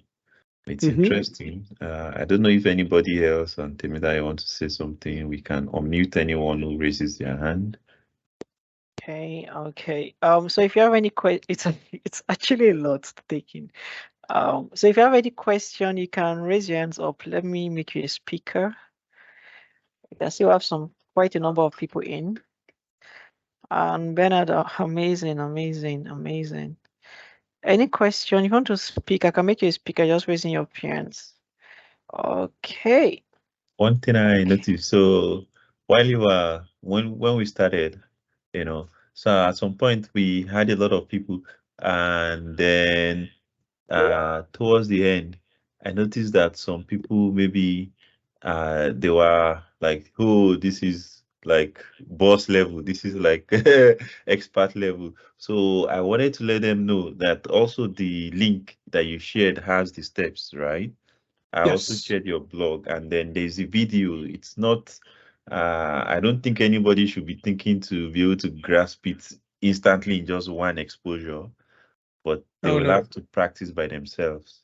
[SPEAKER 3] It's interesting. I don't know if anybody else on Temida wants to say something. We can unmute anyone who raises their hand.
[SPEAKER 1] Okay. So if you have any questions, it's actually a lot to take in. So if you have any question, you can raise your hands up. Let me make you a speaker. You can see we have quite a number of people in. And Bernard, amazing. Any question? You want to speak? I can make you a speaker just raising your hands. Okay.
[SPEAKER 3] One thing I noticed, so while you were when we started, so at some point we had a lot of people, and then towards the end, I noticed that some people maybe they were like, oh, this is like boss level, this is like expert level. So I wanted to let them know that also the link that you shared has the steps, right? I also shared your blog, and then there's a video. It's not, I don't think anybody should be thinking to be able to grasp it instantly in just one exposure, but they will have to practice by themselves.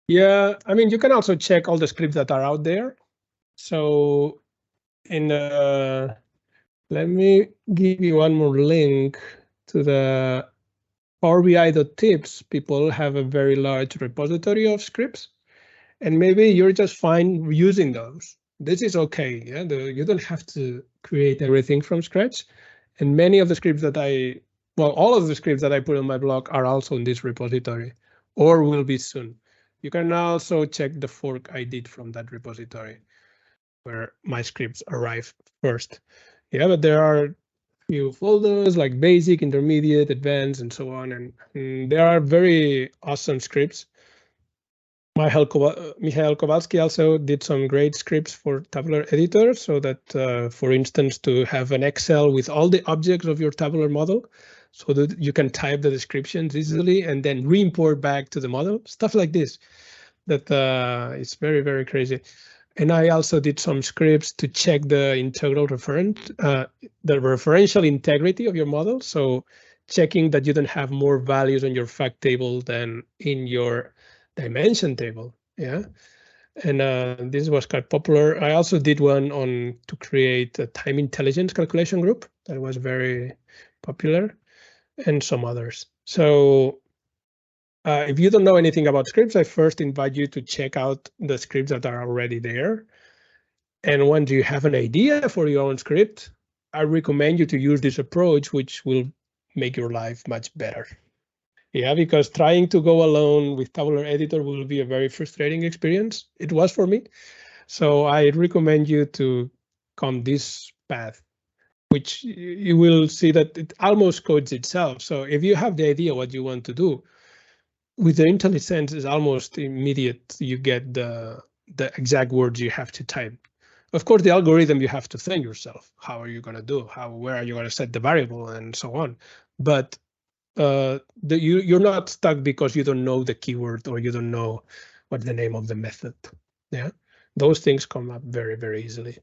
[SPEAKER 2] Yeah, I mean, you can also check all the scripts that are out there. So in let me give you one more link to the Power BI.tips. People have a very large repository of scripts, and maybe you're just fine using those. This is okay. Yeah, you don't have to create everything from scratch. And many of the scripts that all of the scripts that I put on my blog are also in this repository, or will be soon. You can also check the fork I did from that repository where my scripts arrive first. Yeah, but there are few folders like basic, intermediate, advanced, and so on. And there are very awesome scripts. Michael Kowalski also did some great scripts for Tabular editor so that, for instance, to have an Excel with all the objects of your tabular model so that you can type the descriptions easily and then re-import back to the model, stuff like this. That it's very, very crazy. And I also did some scripts to check the integral referent, the referential integrity of your model. So checking that you don't have more values on your fact table than in your dimension table. Yeah. And this was quite popular. I also did one on to create a time intelligence calculation group that was very popular, and some others. So if you don't know anything about scripts, I first invite you to check out the scripts that are already there. And once you have an idea for your own script, I recommend you to use this approach, which will make your life much better. Yeah, because trying to go alone with Tabular Editor will be a very frustrating experience. It was for me. So I recommend you to come this path, which you will see that it almost codes itself. So if you have the idea what you want to do, with the IntelliSense, it's almost immediate. You get the exact words you have to type. Of course, the algorithm you have to think yourself. How are you going to do? Where are you going to set the variable and so on? But you're not stuck because you don't know the keyword or you don't know what the name of the method. Yeah, those things come up very, very easily.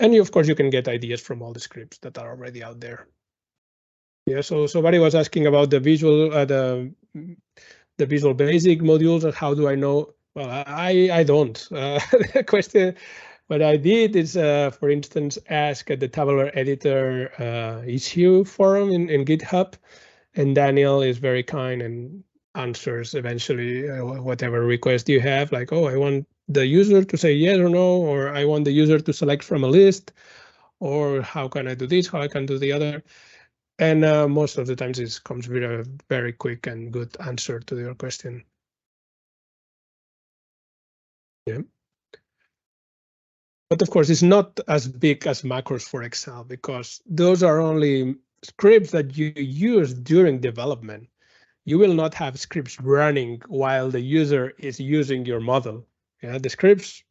[SPEAKER 2] And of course, you can get ideas from all the scripts that are already out there. Yeah, so somebody was asking about the visual basic modules and how do I know? Well, I don't. The question, what I did is, for instance, ask at the Tabular editor issue forum in GitHub, and Daniel is very kind and answers eventually whatever request you have, like, oh, I want the user to say yes or no, or I want the user to select from a list, or how can I do this, how I can do the other. And most of the times it comes with a very quick and good answer to your question. Yeah. But of course, it's not as big as macros for Excel because those are only scripts that you use during development. You will not have scripts running while the user is using your model. Yeah, the scripts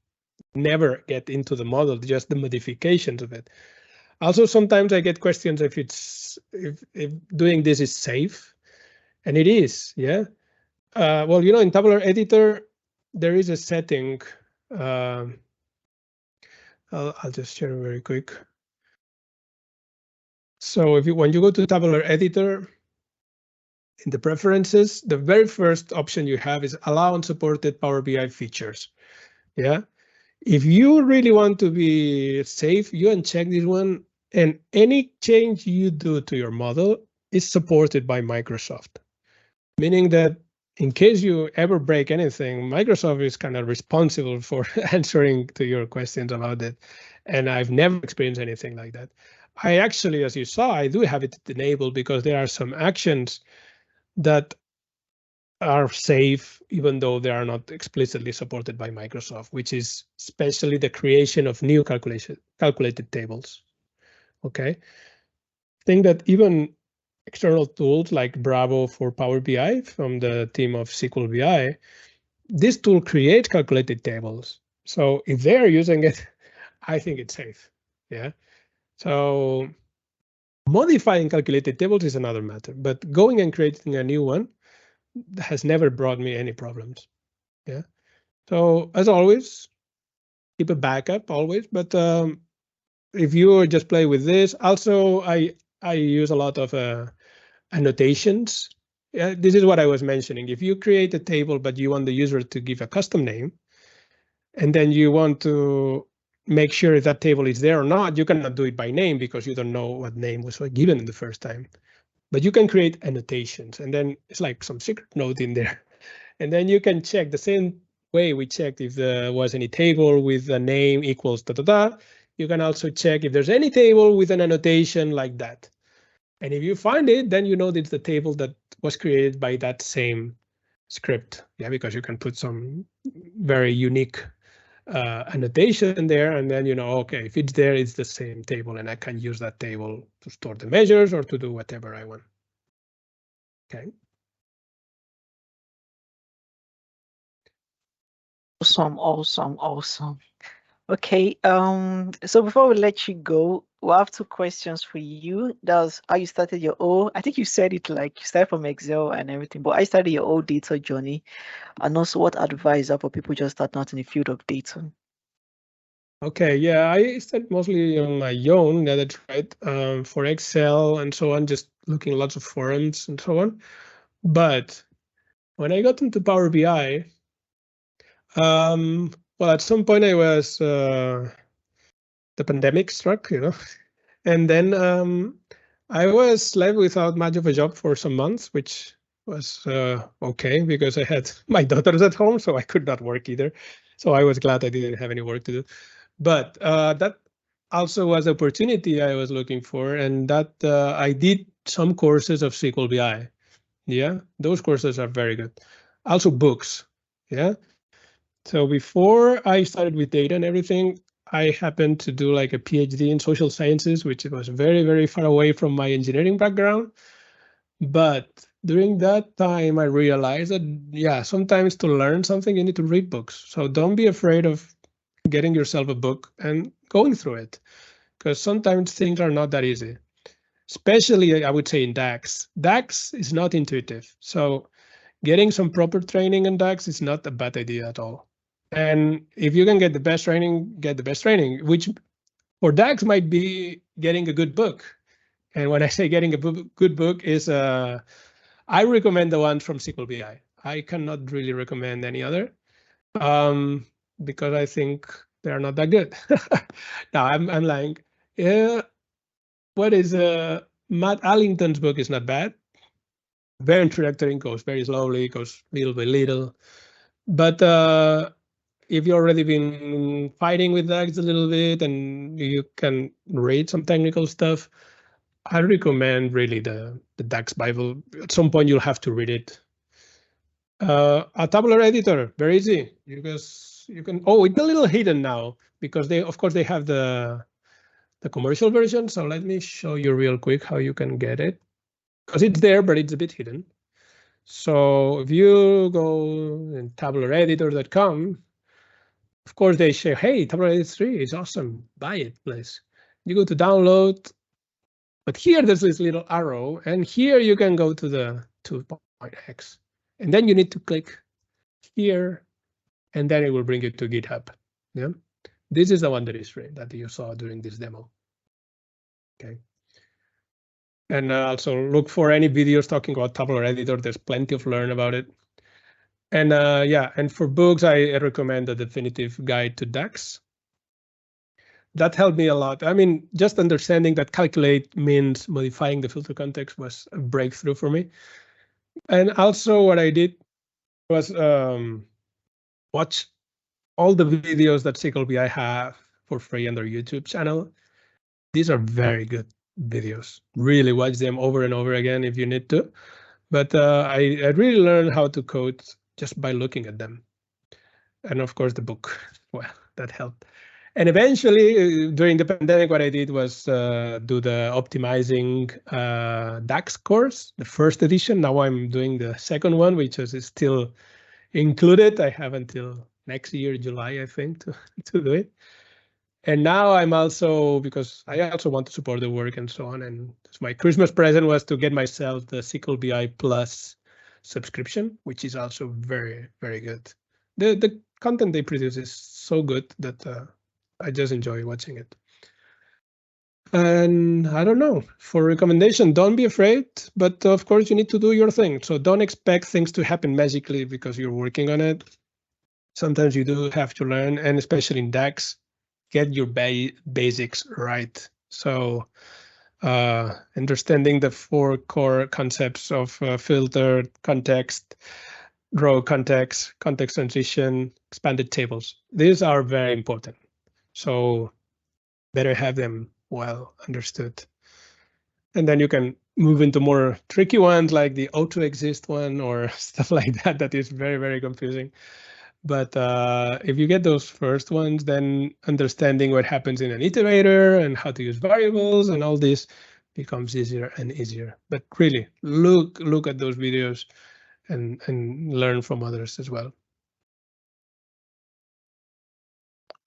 [SPEAKER 2] never get into the model, just the modifications of it. Also, sometimes I get questions if doing this is safe, and it is. Yeah. Well, you know, in Tabular Editor, there is a setting. I'll just share very quick. So when you go to Tabular Editor, in the preferences, the very first option you have is allow unsupported Power BI features. Yeah. If you really want to be safe, you uncheck this one, and any change you do to your model is supported by Microsoft, meaning that in case you ever break anything, Microsoft is kind of responsible for answering to your questions about it. And I've never experienced anything like that. I actually, as you saw, I do have it enabled because there are some actions that are safe, even though they are not explicitly supported by Microsoft, which is especially the creation of new calculated tables. Okay, I think that even external tools like Bravo for Power BI from the team of SQL BI, this tool creates calculated tables. So if they're using it, I think it's safe. Yeah. So modifying calculated tables is another matter, but going and creating a new one has never brought me any problems. Yeah. So as always, keep a backup always. But if you just play with this, also I use a lot of annotations. Yeah, this is what I was mentioning. If you create a table, but you want the user to give a custom name, and then you want to make sure if that table is there or not, you cannot do it by name because you don't know what name was given the first time. But you can create annotations, and then it's like some secret note in there. And then you can check the same way we checked if there was any table with a name equals da da da. You can also check if there's any table with an annotation like that. And if you find it, then you know it's the table that was created by that same script. Yeah, because you can put some very unique annotation there, and then you know, okay, if it's there, it's the same table, and I can use that table to store the measures or to do whatever I want. Okay.
[SPEAKER 1] Awesome. Okay, so before we let you go, we have two questions for you. That's how you started your own. I think you said it like you started from Excel and everything, but I started your own data journey, and also what advice are for people just starting out in the field of data.
[SPEAKER 2] Okay, yeah, I started mostly on my own. Yeah, that's right. For Excel and so on, just looking lots of forums and so on. But when I got into Power BI, well, at some point I was the pandemic struck, you know, and then I was left without much of a job for some months, which was okay because I had my daughters at home, so I could not work either. So I was glad I didn't have any work to do. But that also was the opportunity I was looking for, and that I did some courses of SQL BI. Yeah, those courses are very good. Also books. Yeah. So before I started with data and everything, I happened to do like a PhD in social sciences, which was very, very far away from my engineering background. But during that time, I realized that, yeah, sometimes to learn something, you need to read books. So don't be afraid of getting yourself a book and going through it, because sometimes things are not that easy, especially I would say in DAX. DAX is not intuitive. So getting some proper training in DAX is not a bad idea at all. And if you can get the best training, get the best training, which for DAX might be getting a good book. And when I say getting a good book is, I recommend the ones from SQL BI. I cannot really recommend any other because I think they're not that good. No, I'm lying. Yeah, what is Matt Allington's book is not bad. Very introductory, goes very slowly, goes little by little. But if you've already been fighting with DAX a little bit and you can read some technical stuff, I recommend really the DAX Bible. At some point, you'll have to read it. A tabular editor, very easy. You can. Oh, it's a little hidden now because they, of course, they have the commercial version. So let me show you real quick how you can get it, because it's there, but it's a bit hidden. So if you go in tabulareditor.com, of course they say, hey, Tabular Editor 3 is awesome. Buy it, please. You go to download, but here there's this little arrow, and here you can go to the 2.x. And then you need to click here, and then it will bring you to GitHub. Yeah, this is the one that is free that you saw during this demo. Okay. And also look for any videos talking about Tabular Editor. There's plenty of learn about it. And yeah, and for books, I recommend the Definitive Guide to DAX. That helped me a lot. I mean, just understanding that calculate means modifying the filter context was a breakthrough for me. And also what I did was watch all the videos that SQL BI have for free on their YouTube channel. These are very good videos. Really watch them over and over again if you need to. But I really learned how to code just by looking at them. And of course, the book, well, that helped. And eventually, during the pandemic, what I did was do the optimizing DAX course, the first edition. Now I'm doing the second one, which is still included. I have until next year, July, I think, to do it. And now I'm also, because I also want to support the work and so on. And my Christmas present was to get myself the SQL BI Plus subscription, which is also very, very good. The content they produce is so good that I just enjoy watching it. And I don't know, for recommendation, don't be afraid, but of course you need to do your thing. So don't expect things to happen magically because you're working on it. Sometimes you do have to learn, and especially in DAX, get your basics right. So understanding the 4 core concepts of filter, context, row context, context transition, expanded tables. These are very important. So better have them well understood. And then you can move into more tricky ones like the auto exist one or stuff like that. That is very, very confusing. But if you get those first ones, then understanding what happens in an iterator and how to use variables and all this becomes easier and easier. But really, look at those videos and learn from others as well.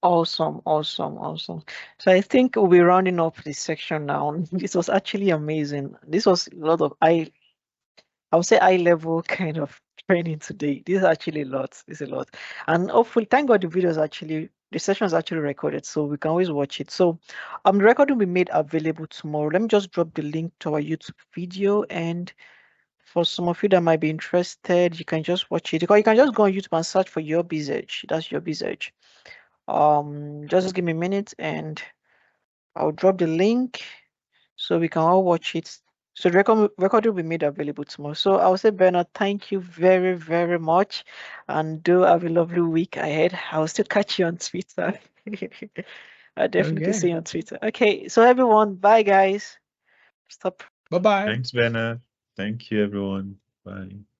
[SPEAKER 1] Awesome, awesome, awesome. So I think we'll be rounding up this section now. This was actually amazing. This was a lot of I would say eye level kind of training today. This is actually a lot. This is a lot. And hopefully, thank God the video is actually, the session is actually recorded, so we can always watch it. So the recording will be made available tomorrow. Let me just drop the link to our YouTube video. And for some of you that might be interested, you can just watch it. Or you can just go on YouTube and search for Your Bizage. That's Your Bizage. Just give me a minute and I'll drop the link so we can all watch it. So the record will be made available tomorrow. So I'll say, Bernat, thank you very, very much. And do have a lovely week ahead. I'll still catch you on Twitter. I'll definitely see you on Twitter. Okay, so everyone, bye guys. Stop.
[SPEAKER 2] Bye-bye.
[SPEAKER 3] Thanks, Bernat. Thank you, everyone. Bye.